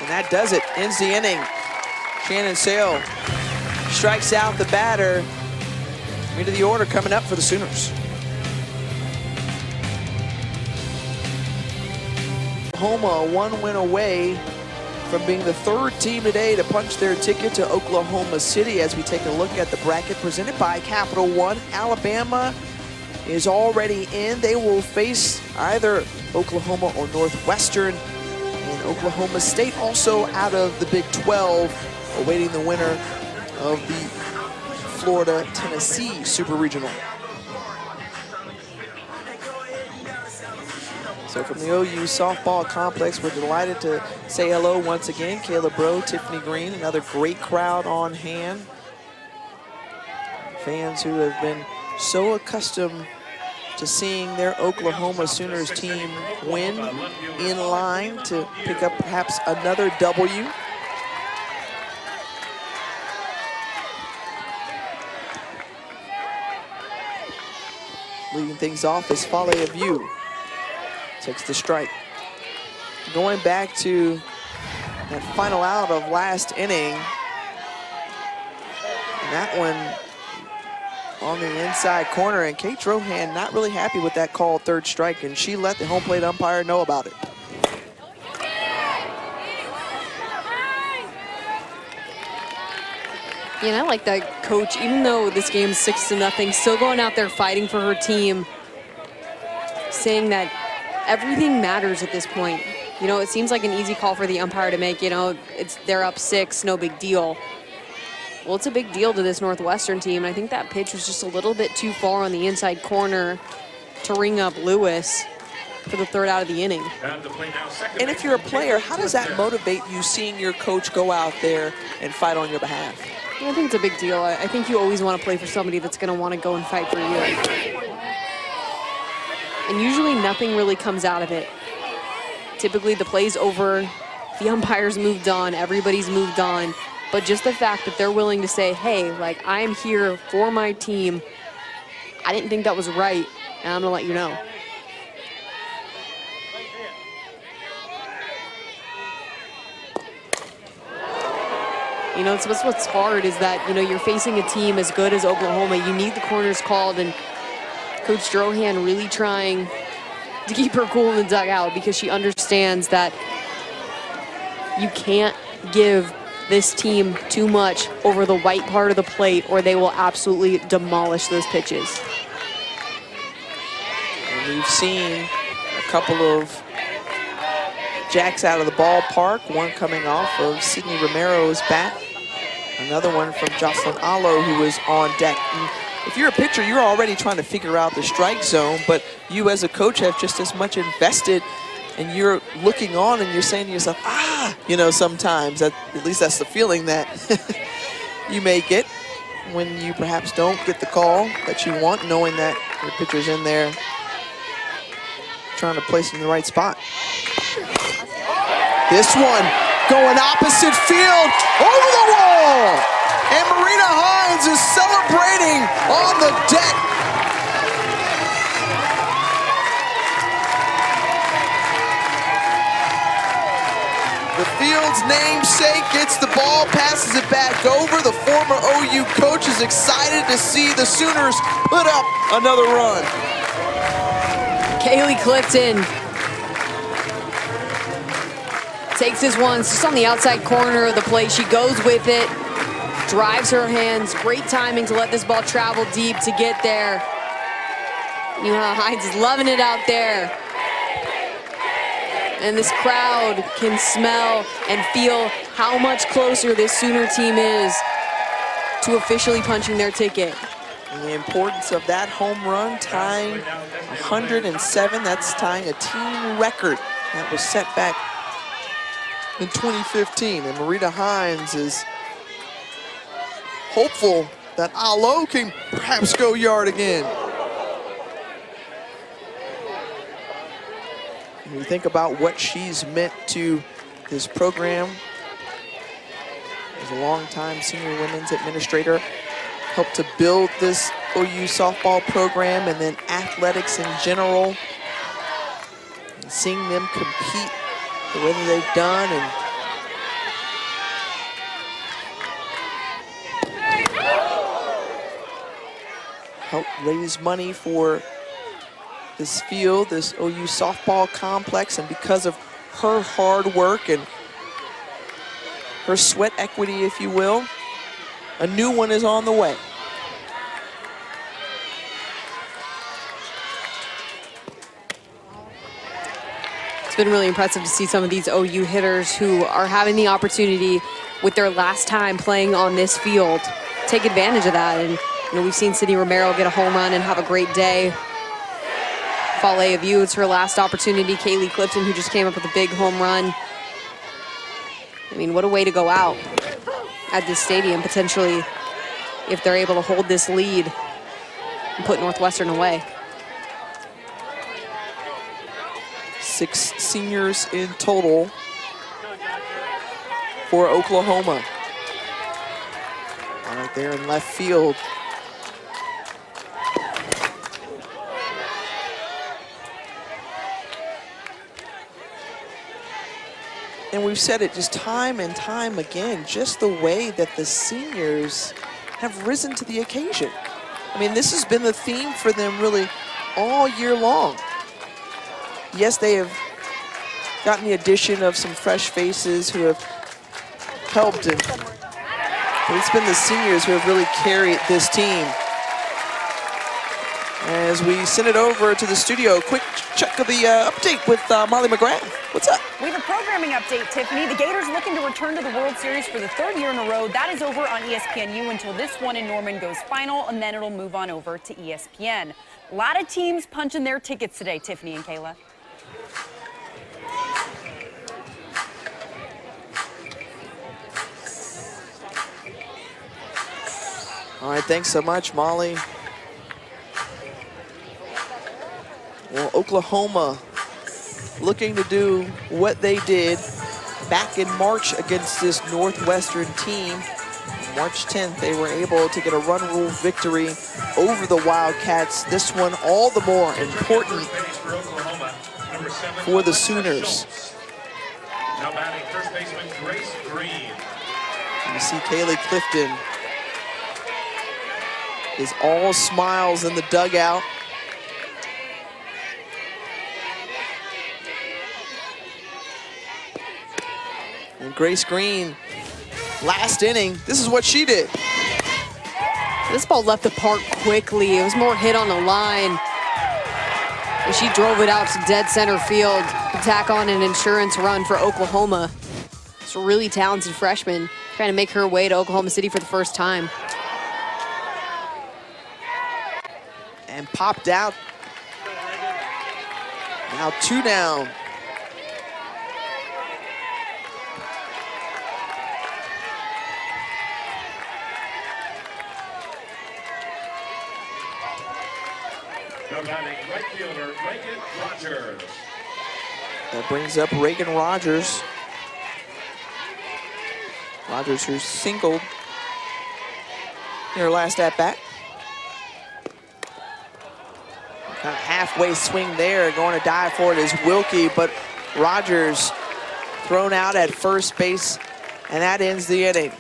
And that does it, ends the inning. Shannon Sale strikes out the batter. Into the order coming up for the Sooners. Oklahoma 1 win away from being the 3rd team today to punch their ticket to Oklahoma City as we take a look at the bracket presented by Capital One. Alabama is already in. They will face either Oklahoma or Northwestern. And Oklahoma State also out of the Big 12, awaiting the winner of the Florida-Tennessee Super Regional. So from the OU softball complex, we're delighted to say hello once again. Kayla Bro, Tiffany Green, another great crowd on hand. Fans who have been so accustomed to seeing their Oklahoma Sooners team win, in line to pick up perhaps another W. Leading things off is Fale of You. Takes the strike. Going back to that final out of last inning. And that one on the inside corner, and Kate Drohan not really happy with that call, third strike, and she let the home plate umpire know about it. Yeah, and I like that coach, even though this game's 6-0, still going out there fighting for her team, saying that everything matters at this point. You know, it seems like an easy call for the umpire to make. You know, they're up 6, no big deal. Well, it's a big deal to this Northwestern team, and I think that pitch was just a little bit too far on the inside corner to ring up Lewis for the third out of the inning. And if you're a player, how does that motivate you, seeing your coach go out there and fight on your behalf? Yeah, I think it's a big deal. I think you always want to play for somebody that's going to want to go and fight for you. And usually nothing really comes out of it. Typically the play's over, the umpire's moved on, everybody's moved on. But just the fact that they're willing to say, hey, like, I'm here for my team. I didn't think that was right, and I'm going to let you know. You know, it's what's hard is that, you know, you're facing a team as good as Oklahoma. You need the corners called, and Coach Drohan really trying to keep her cool in the dugout because she understands that you can't give this team too much over the white part of the plate or they will absolutely demolish those pitches. And we've seen a couple of jacks out of the ballpark, one coming off of Sydney Romero's bat, another one from Jocelyn Allo, who was on deck. And if you're a pitcher, you're already trying to figure out the strike zone, but you as a coach have just as much invested, and you're looking on and you're saying to yourself, you know, sometimes, at least that's the feeling that you may get when you perhaps don't get the call that you want, knowing that your pitcher's in there trying to place in the right spot. This one going opposite field, over the wall, and Marina Hines is celebrating on the deck. The field's namesake gets the ball, passes it back over. The former OU coach is excited to see the Sooners put up another run. Kaylee Clifton takes this one, it's just on the outside corner of the plate. She goes with it, drives her hands. Great timing to let this ball travel deep to get there. You know, Hines is loving it out there. And this crowd can smell and feel how much closer this Sooner team is to officially punching their ticket. And the importance of that home run, tying 107, that's tying a team record that was set back in 2015. And Marita Hines is hopeful that Allo can perhaps go yard again. When you think about what she's meant to this program, as a longtime senior women's administrator, helped to build this OU softball program and then athletics in general. And seeing them compete the way that they've done, and help raise money for this field, this OU softball complex, and because of her hard work and her sweat equity, if you will, a new one is on the way. It's been really impressive to see some of these OU hitters who are having the opportunity with their last time playing on this field take advantage of that. And you know, we've seen Sydney Romero get a home run and have a great day. Fale of You, it's her last opportunity. Kaylee Clifton, who just came up with a big home run. I mean, what a way to go out at this stadium, potentially, if they're able to hold this lead and put Northwestern away. 6 seniors in total for Oklahoma. Right there in left field. And we've said it just time and time again, just the way that the seniors have risen to the occasion. I mean, this has been the theme for them really all year long. Yes, they have gotten the addition of some fresh faces who have helped, but it's been the seniors who have really carried this team. As we send it over to the studio, quick check of the update with Molly McGrath. What's up? We have a programming update, Tiffany. The Gators looking to return to the World Series for the 3rd year in a row. That is over on ESPNU until this one in Norman goes final, and then it'll move on over to ESPN. A lot of teams punching their tickets today, Tiffany and Kayla. All right, thanks so much, Molly. Well, Oklahoma looking to do what they did back in March against this Northwestern team. On March 10th, they were able to get a run rule victory over the Wildcats. This one all the more important for the Sooners. Now batting first baseman Grace Green. You see Kaylee Clifton is all smiles in the dugout. And Grace Green, last inning, this is what she did. This ball left the park quickly. It was more hit on the line. And she drove it out to dead center field to tack on an insurance run for Oklahoma. It's a really talented freshman trying to make her way to Oklahoma City for the first time. And popped out. Now 2 down. Now batting right fielder Reagan Rogers. That brings up Reagan Rogers. Rogers, who singled in her last at-bat. Kind of halfway swing there, going to dive for it is Wilkie, but Rogers thrown out at first base, and that ends the inning.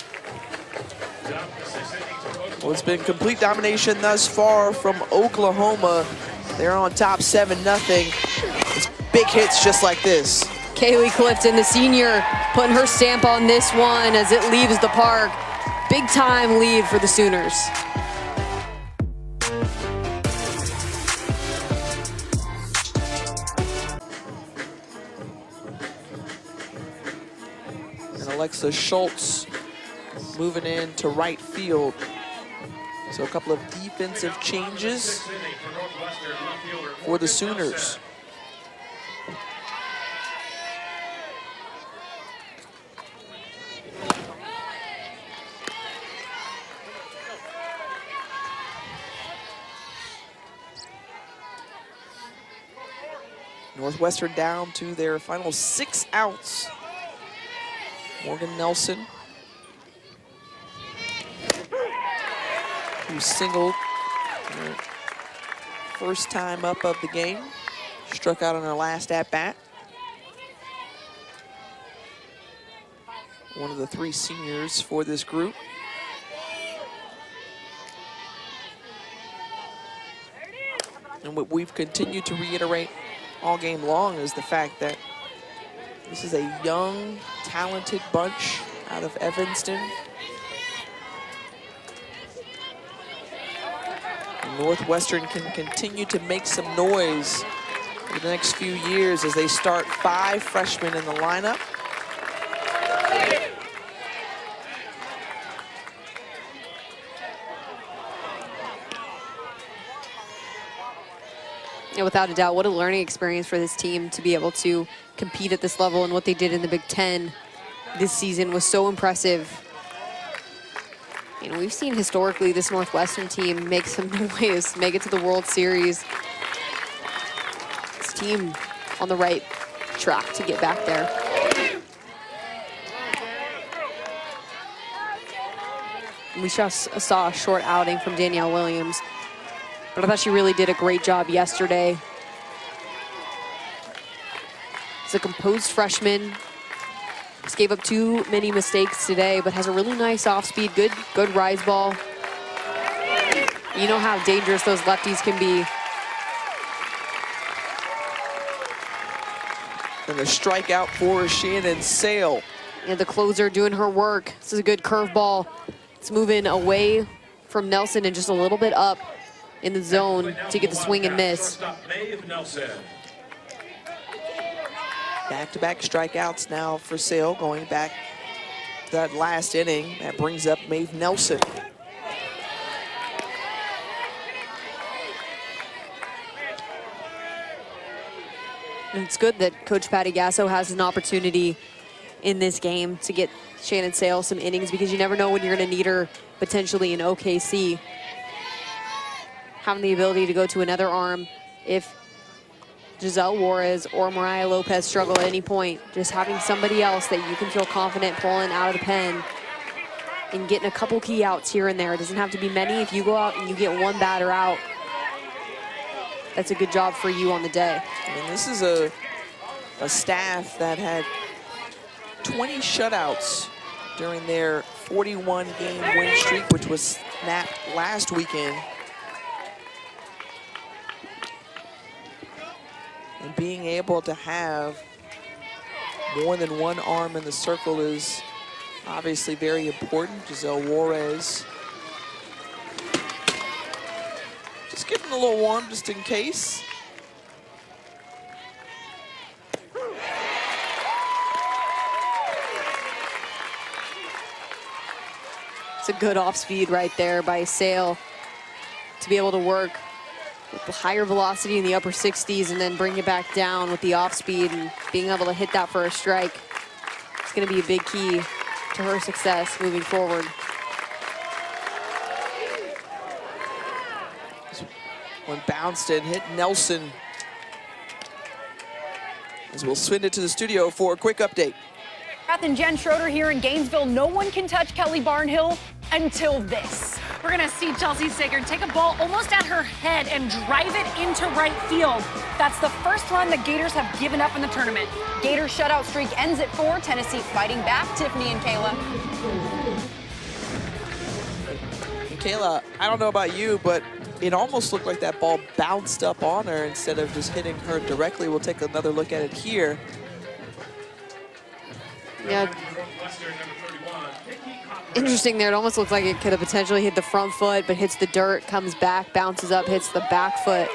Well, it's been complete domination thus far from Oklahoma. They're on top 7-0. It's big hits just like this. Kaylee Clifton, the senior, putting her stamp on this one as it leaves the park. Big time lead for the Sooners. Alexa Schultz moving in to right field. So a couple of defensive changes for the Sooners. Northwestern down to their final 6 outs. Morgan Nelson, who singled first time up of the game, struck out on her last at-bat. One of the 3 seniors for this group. And what we've continued to reiterate all game long is the fact that this is a young, talented bunch out of Evanston. And Northwestern can continue to make some noise for the next few years as they start 5 freshmen in the lineup. Yeah, without a doubt, what a learning experience for this team to be able to compete at this level, and what they did in the Big Ten this season was so impressive. You know, we've seen historically this Northwestern team make some noise, make it to the World Series. This team on the right track to get back there. We just saw a short outing from Danielle Williams, but I thought she really did a great job yesterday. She's a composed freshman. Just gave up too many mistakes today, but has a really nice off-speed, good rise ball. You know how dangerous those lefties can be. And a strikeout for Shannon Sale. And the closer doing her work. This is a good curveball. It's moving away from Nelson and just a little bit up in the zone to get the swing and miss. Back-to-back strikeouts now for Sale, going back to that last inning. That brings up Maeve Nelson. And it's good that Coach Patty Gasso has an opportunity in this game to get Shannon Sale some innings, because you never know when you're going to need her potentially in OKC. Having the ability to go to another arm if Giselle Juarez or Mariah Lopez struggle at any point. Just having somebody else that you can feel confident pulling out of the pen and getting a couple key outs here and there. It doesn't have to be many. If you go out and you get one batter out, that's a good job for you on the day. I mean, this is a staff that had 20 shutouts during their 41-game win streak, which was snapped last weekend. And being able to have more than one arm in the circle is obviously very important. Giselle Juarez just getting a little warm just in case. It's a good off speed right there by Sale to be able to work with the higher velocity in the upper 60s and then bring it back down with the off speed and being able to hit that for a strike. It's going to be a big key to her success moving forward. One bounced and hit Nelson. As we'll swing it to the studio for a quick update. Beth and Jen Schroeder here in Gainesville. No one can touch Kelly Barnhill until this. We're gonna see Chelsea Sigurd take a ball almost at her head and drive it into right field. That's the first run the Gators have given up in the tournament. Gators shutout streak ends at 4. Tennessee fighting back. Tiffany and Kayla. And Kayla, I don't know about you, but it almost looked like that ball bounced up on her instead of just hitting her directly. We'll take another look at it here. Yeah. Interesting there. It almost looks like it could have potentially hit the front foot, but hits the dirt, comes back, bounces up, hits the back foot.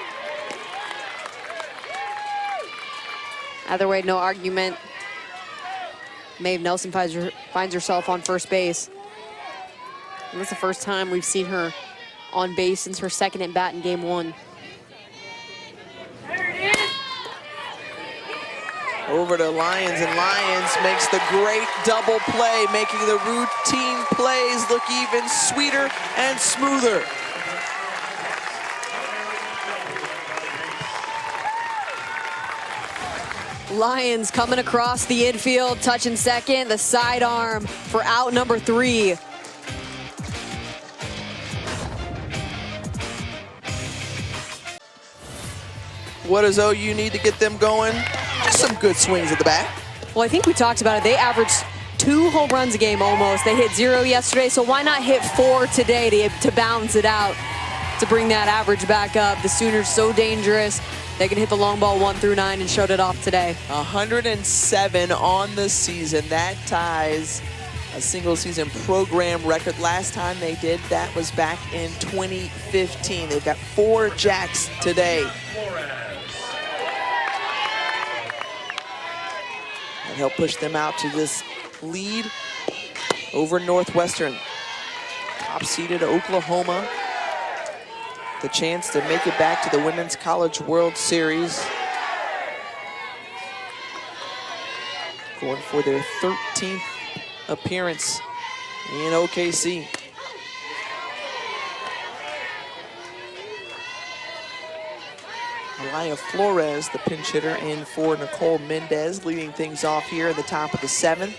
Either way, no argument. Maeve Nelson finds herself on first base. And that's the first time we've seen her on base since her second at bat in game 1. Over to Lyons, and Lyons makes the great double play, making the routine plays look even sweeter and smoother. Lyons coming across the infield, touching second, the sidearm for out number 3. What does OU need to get them going? Just some good swings at the bat. Well, I think we talked about it. They averaged 2 home runs a game almost. They hit 0 yesterday, so why not hit 4 today to balance it out, to bring that average back up. The Sooners so dangerous. They can hit the long ball 1 through 9 and showed it off today. 107 on the season. That ties a single season program record. Last time they did that was back in 2015. They've got 4 jacks today. And help push them out to this lead over Northwestern. Top-seeded Oklahoma. The chance to make it back to the Women's College World Series. Going for their 13th appearance in OKC. Alaya Flores, the pinch hitter, in for Nicole Mendez, leading things off here at the top of the 7th.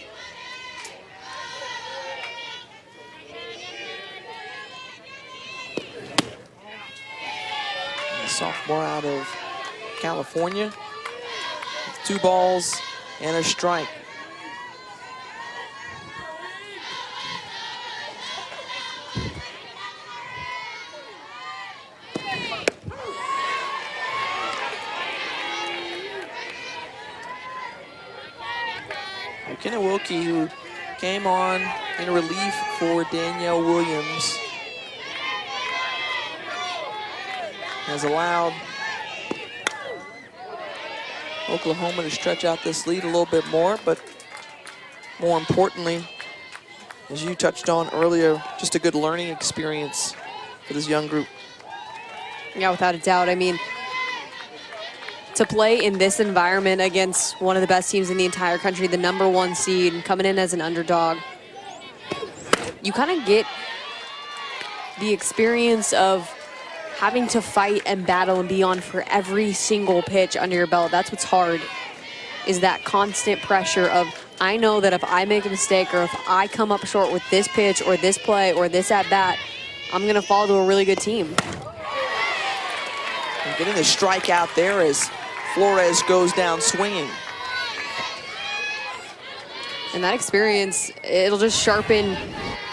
A sophomore out of California. 2 balls and a strike. McKenna Wilkie, who came on in relief for Danielle Williams, has allowed Oklahoma to stretch out this lead a little bit more, but more importantly, as you touched on earlier, just a good learning experience for this young group. Yeah, without a doubt. I mean, to play in this environment against one of the best teams in the entire country, the #1 seed, coming in as an underdog, you kind of get the experience of having to fight and battle and be on for every single pitch under your belt. That's what's hard, is that constant pressure of, I know that if I make a mistake or if I come up short with this pitch or this play or this at-bat, I'm going to fall to a really good team. And getting the strikeout there as Flores goes down swinging. And that experience, it'll just sharpen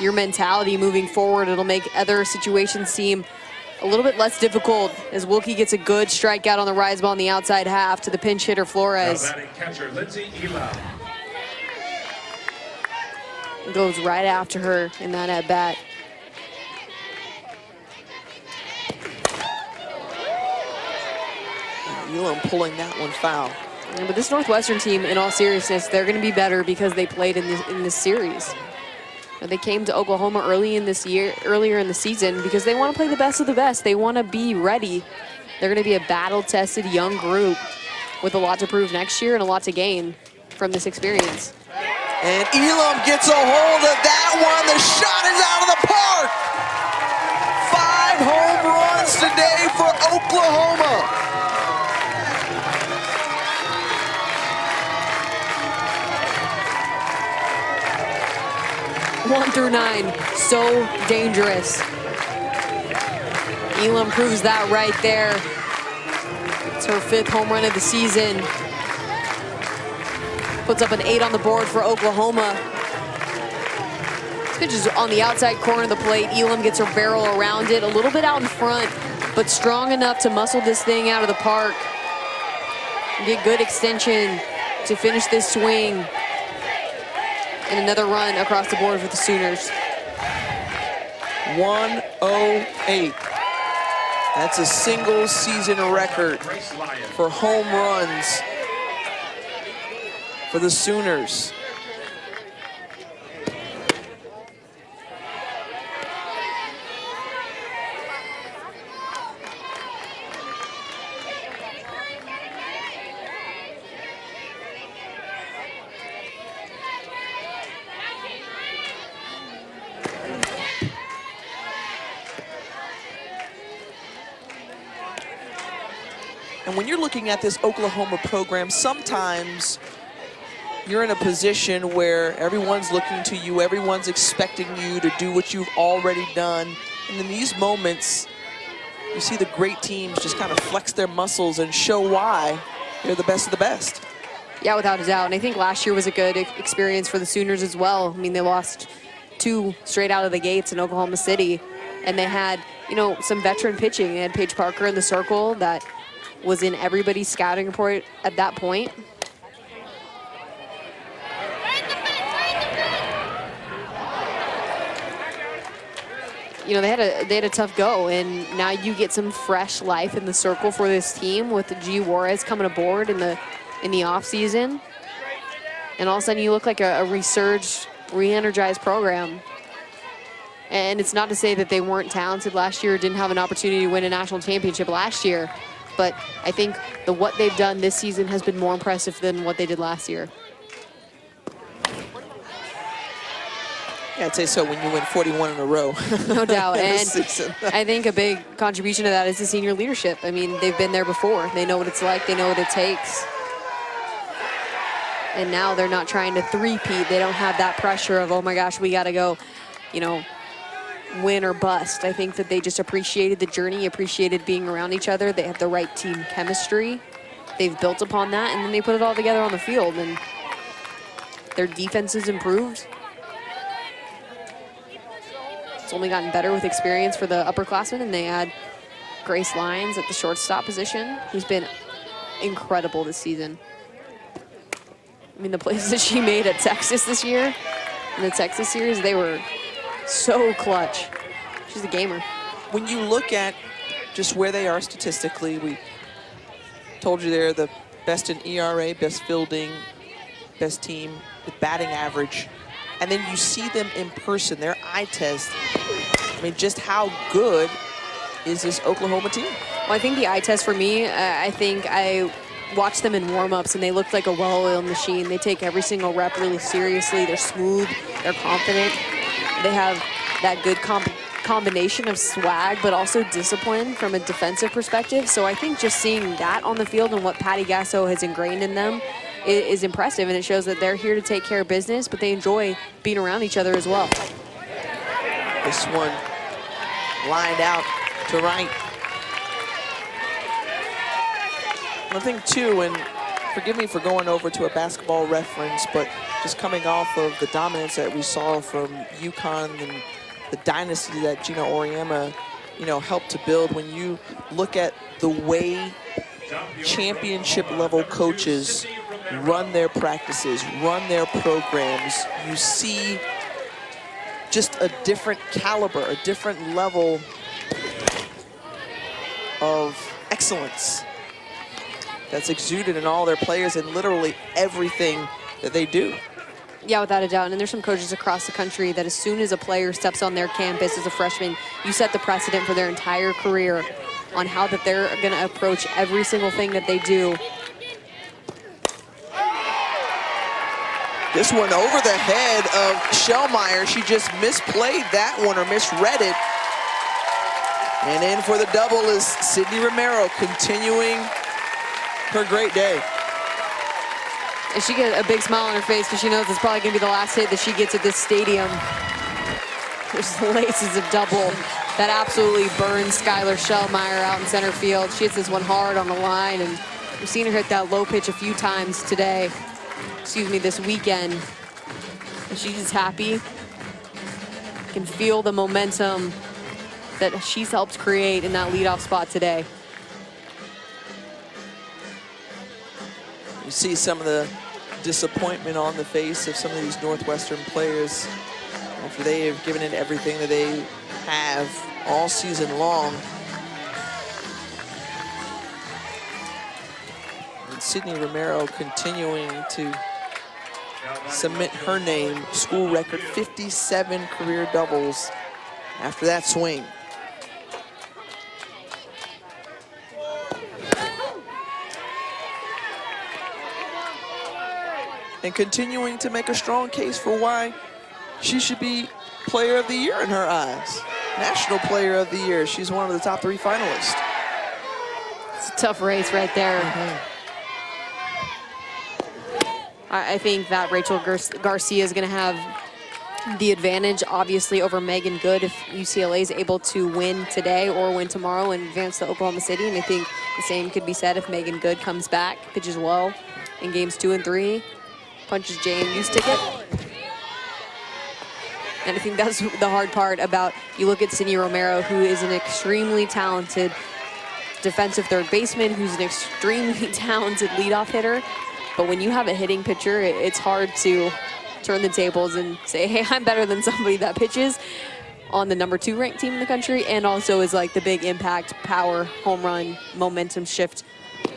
your mentality moving forward. It'll make other situations seem a little bit less difficult as Wilkie gets a good strikeout on the rise ball on the outside half to the pinch hitter Flores. Now batting catcher Lindsay Elam. Goes right after her in that at-bat. Elam pulling that one foul. Yeah, but this Northwestern team, in all seriousness, they're going to be better because they played in this series. They came to Oklahoma earlier in the season because they want to play the best of the best. They want to be ready. They're going to be a battle-tested young group with a lot to prove next year and a lot to gain from this experience. And Elam gets a hold of that one. The shot is out of the park. 5 home runs today for Oklahoma. 1 through 9, so dangerous. Elam proves that right there. It's her 5th home run of the season. Puts up an 8 on the board for Oklahoma. This pitch is on the outside corner of the plate. Elam gets her barrel around it, a little bit out in front, but strong enough to muscle this thing out of the park. Get good extension to finish this swing. And another run across the board for the Sooners. 108. That's a single season record for home runs for the Sooners. And when you're looking at this Oklahoma program, sometimes you're in a position where everyone's looking to you, everyone's expecting you to do what you've already done. And in these moments, you see the great teams just kind of flex their muscles and show why they're the best of the best. Yeah, without a doubt. And I think last year was a good experience for the Sooners as well. I mean, they lost 2 straight out of the gates in Oklahoma City. And they had, you know, some veteran pitching. They had Paige Parker in the circle that was in everybody's scouting report at that point. You know, they had a tough go, and now you get some fresh life in the circle for this team with G. Juarez coming aboard in the off season, and all of a sudden you look like a resurged, re-energized program. And it's not to say that they weren't talented last year, didn't have an opportunity to win a national championship last year, but I think what they've done this season has been more impressive than what they did last year. Yeah, I'd say so when you win 41 in a row. No doubt. And season. I think a big contribution to that is the senior leadership. I mean, they've been there before. They know what it's like. They know what it takes. And now they're not trying to three-peat. They don't have that pressure of, oh my gosh, we got to go, you know, win or bust. I think that they just appreciated the journey, appreciated being around each other. They have the right team chemistry. They've built upon that, and then they put it all together on the field. And their defense has improved. It's only gotten better with experience for the upperclassmen, and they add Grace Lyons at the shortstop position, who's been incredible this season. I mean, the plays that she made at Texas this year, in the Texas series, they were so clutch. She's a gamer. When you look at just where they are statistically, we told you they're the best in ERA, best fielding, best team, the batting average. And then you see them in person, their eye test. I mean, just how good is this Oklahoma team? Well, I think the eye test for me, I think I watched them in warm-ups, and they looked like a well-oiled machine. They take every single rep really seriously. They're smooth. They're confident. They have that good combination of swag, but also discipline from a defensive perspective. So I think just seeing that on the field and what Patty Gasso has ingrained in them is impressive, and it shows that they're here to take care of business, but they enjoy being around each other as well. This one lined out to right. One thing too, and forgive me for going over to a basketball reference, but just coming off of the dominance that we saw from UConn and the dynasty that Gina Auriemma, you know, helped to build. When you look at the way championship level coaches run their practices, run their programs, you see just a different caliber, a different level of excellence that's exuded in all their players and literally everything that they do. Yeah, without a doubt. And there's some coaches across the country that as soon as a player steps on their campus as a freshman, you set the precedent for their entire career on how that they're going to approach every single thing that they do. This one over the head of Shellmeyer. She just misplayed that one or misread it. And in for the double is Sydney Romero, continuing her great day. And she gets a big smile on her face because she knows it's probably going to be the last hit that she gets at this stadium. There's the laces of double that absolutely burns Skylar Shellmeyer out in center field. She hits this one hard on the line, and we've seen her hit that low pitch a few times today. Excuse me, this weekend. And she's just happy. You can feel the momentum that she's helped create in that leadoff spot today. You see some of the disappointment on the face of some of these Northwestern players after they have given it everything that they have all season long. And Sydney Romero continuing to cement her name, school record 57 career doubles after that swing. And continuing to make a strong case for why she should be Player of the Year in her eyes. National Player of the Year. She's one of the top 3 finalists. It's a tough race right there. I think that Rachel Garcia is going to have the advantage, obviously, over Megan Good if UCLA is able to win today or win tomorrow and advance to Oklahoma City. And I think the same could be said if Megan Good comes back, pitches well in games 2 and 3. Punches JMU's ticket. And I think that's the hard part about, you look at Sydney Romero, who is an extremely talented defensive third baseman, who's an extremely talented leadoff hitter. But when you have a hitting pitcher, it's hard to turn the tables and say, hey, I'm better than somebody that pitches on the #2 ranked team in the country and also is like the big impact, power, home run, momentum shift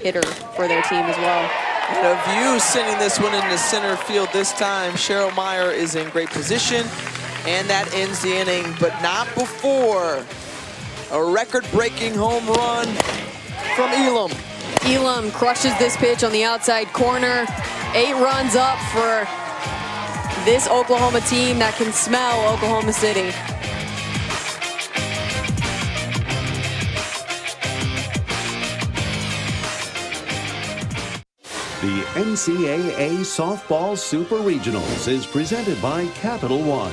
hitter for their team as well. And a view sending this one into center field this time. Cheryl Meyer is in great position, and that ends the inning, but not before a record-breaking home run from Elam. Elam crushes this pitch on the outside corner. 8 runs up for this Oklahoma team that can smell Oklahoma City. The NCAA Softball Super Regionals is presented by Capital One.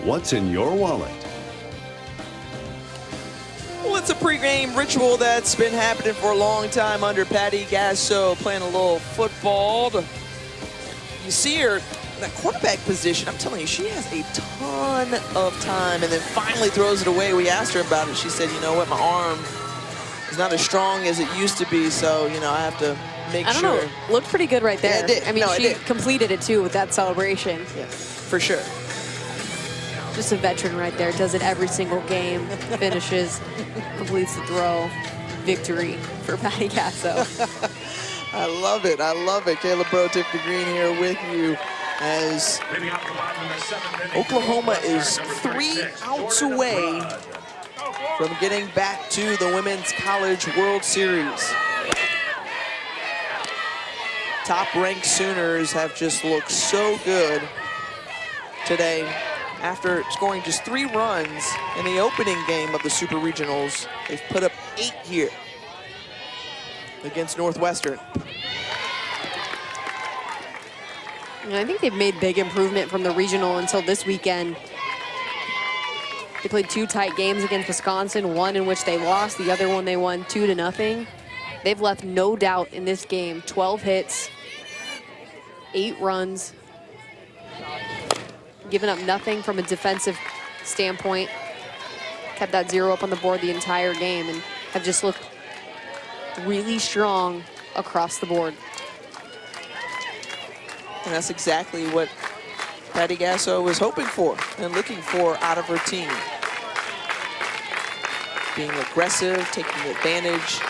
What's in your wallet? Well, it's a pregame ritual that's been happening for a long time under Patty Gasso, playing a little football. You see her in that quarterback position. I'm telling you, she has a ton of time, and then finally throws it away. We asked her about it. She said, you know what, my arm is not as strong as it used to be, so, you know, I have to make sure. I don't know, looked pretty good right there. Yeah, it did. I mean, No, she completed it too with that celebration. Yeah, for sure. Just a veteran right there, does it every single game, finishes, completes the throw. Victory for Patty Gasso. I love it. I love it. Caleb Bro, Tiffany Green here with you as Oklahoma is 3 outs away from getting back to the Women's College World Series. Top-ranked Sooners have just looked so good today. After scoring just 3 runs in the opening game of the Super Regionals, they've put up 8 here against Northwestern. And I think they've made big improvement from the regional until this weekend. They played 2 tight games against Wisconsin, one in which they lost, the other one they won 2-0. They've left no doubt in this game. 12 hits, 8 runs, given up nothing from a defensive standpoint. Kept that 0 up on the board the entire game and have just looked really strong across the board. And that's exactly what Patty Gasso was hoping for and looking for out of her team. Being aggressive, taking advantage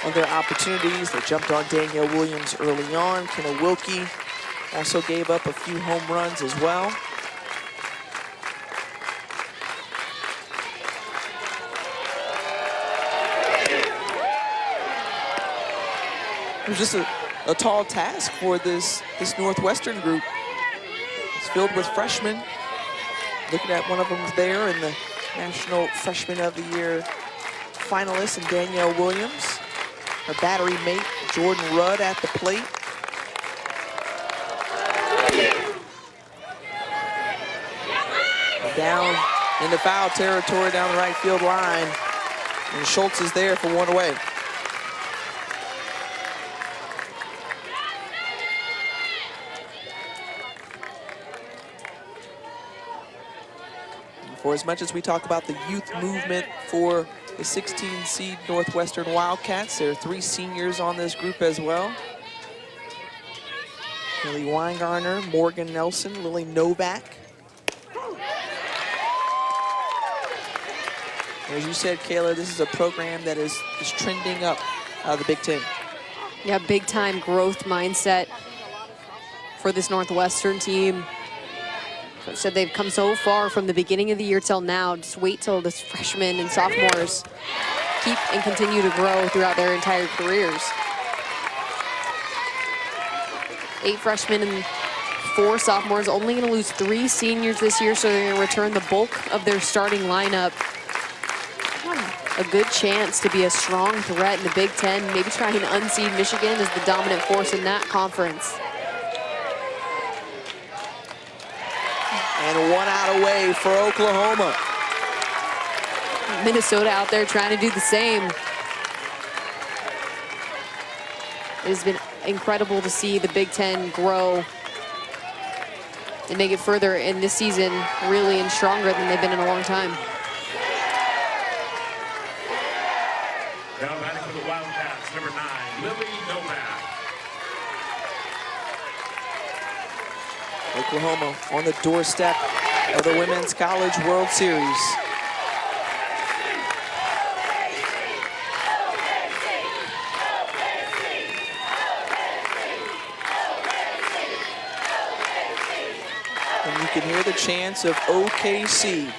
of their opportunities. They jumped on Danielle Williams early on. Kenna Wilkie also gave up a few home runs as well. It was just a tall task for this Northwestern group. It's filled with freshmen. Looking at one of them there in the National Freshman of the Year finalist, and Danielle Williams. Her battery mate, Jordan Rudd, at the plate. Down into foul territory down the right field line. And Schultz is there for 1 away. For as much as we talk about the youth movement for the 16 seed Northwestern Wildcats, there are 3 seniors on this group as well. Lily Weingartner, Morgan Nelson, Lily Novak. As you said, Kayla, this is a program that is trending up out of the Big Ten. Yeah, big time growth mindset for this Northwestern team. Coach said they've come so far from the beginning of the year till now. Just wait till this freshmen and sophomores keep and continue to grow throughout their entire careers. 8 freshmen and 4 sophomores, only going to lose 3 seniors this year, so they're going to return the bulk of their starting lineup. A good chance to be a strong threat in the Big Ten, maybe try and unseed Michigan as the dominant force in that conference. And 1 out away for Oklahoma. Minnesota out there trying to do the same. It has been incredible to see the Big Ten grow and make it further in this season, really and stronger than they've been in a long time. Now batting for the Wildcats, number 9, Lily Novak. Oklahoma on the doorstep of the Women's College World Series. And you can hear the chants of OKC.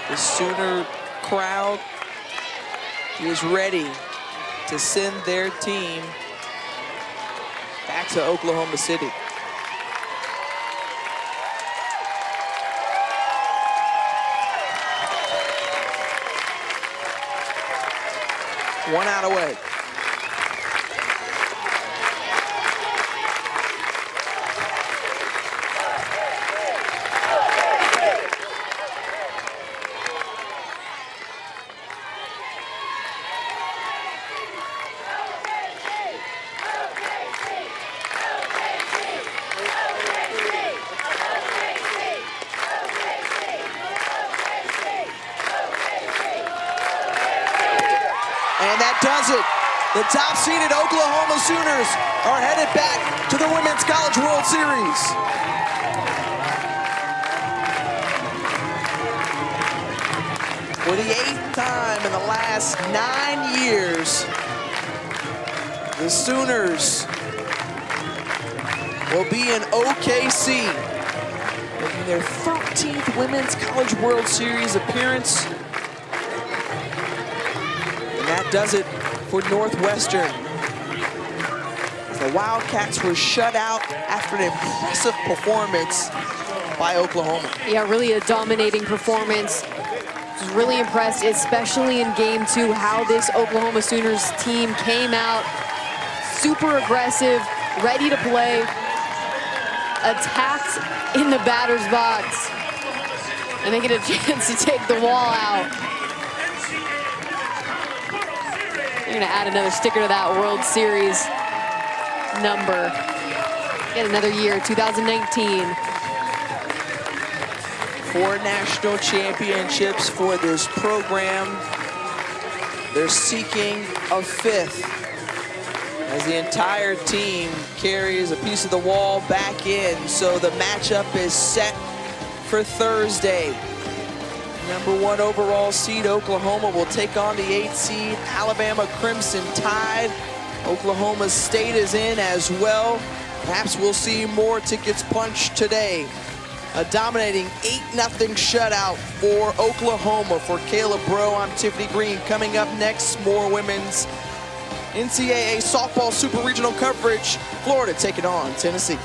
The Sooner crowd is ready to send their team back to Oklahoma City. 1 out away. And that does it. The top-seeded Oklahoma Sooners are headed back to the Women's College World Series. For the 8th time in the last 9 years, the Sooners will be in OKC, making their 13th Women's College World Series appearance. That does it for Northwestern. The Wildcats were shut out after an impressive performance by Oklahoma. Yeah, really a dominating performance. I was really impressed, especially in game 2, how this Oklahoma Sooners team came out super aggressive, ready to play, attacked in the batter's box, and they get a chance to take the wall out. They're gonna add another sticker to that World Series number. Get another year, 2019. 4 national championships for this program. They're seeking a 5th as the entire team carries a piece of the wall back in. So the matchup is set for Thursday. #1 overall seed Oklahoma will take on the 8th seed Alabama Crimson Tide. Oklahoma State is in as well. Perhaps we'll see more tickets punched today. A dominating 8-0 shutout for Oklahoma. For Caleb Rowe, I'm Tiffany Green. Coming up next, more women's NCAA softball super regional coverage. Florida taking on Tennessee.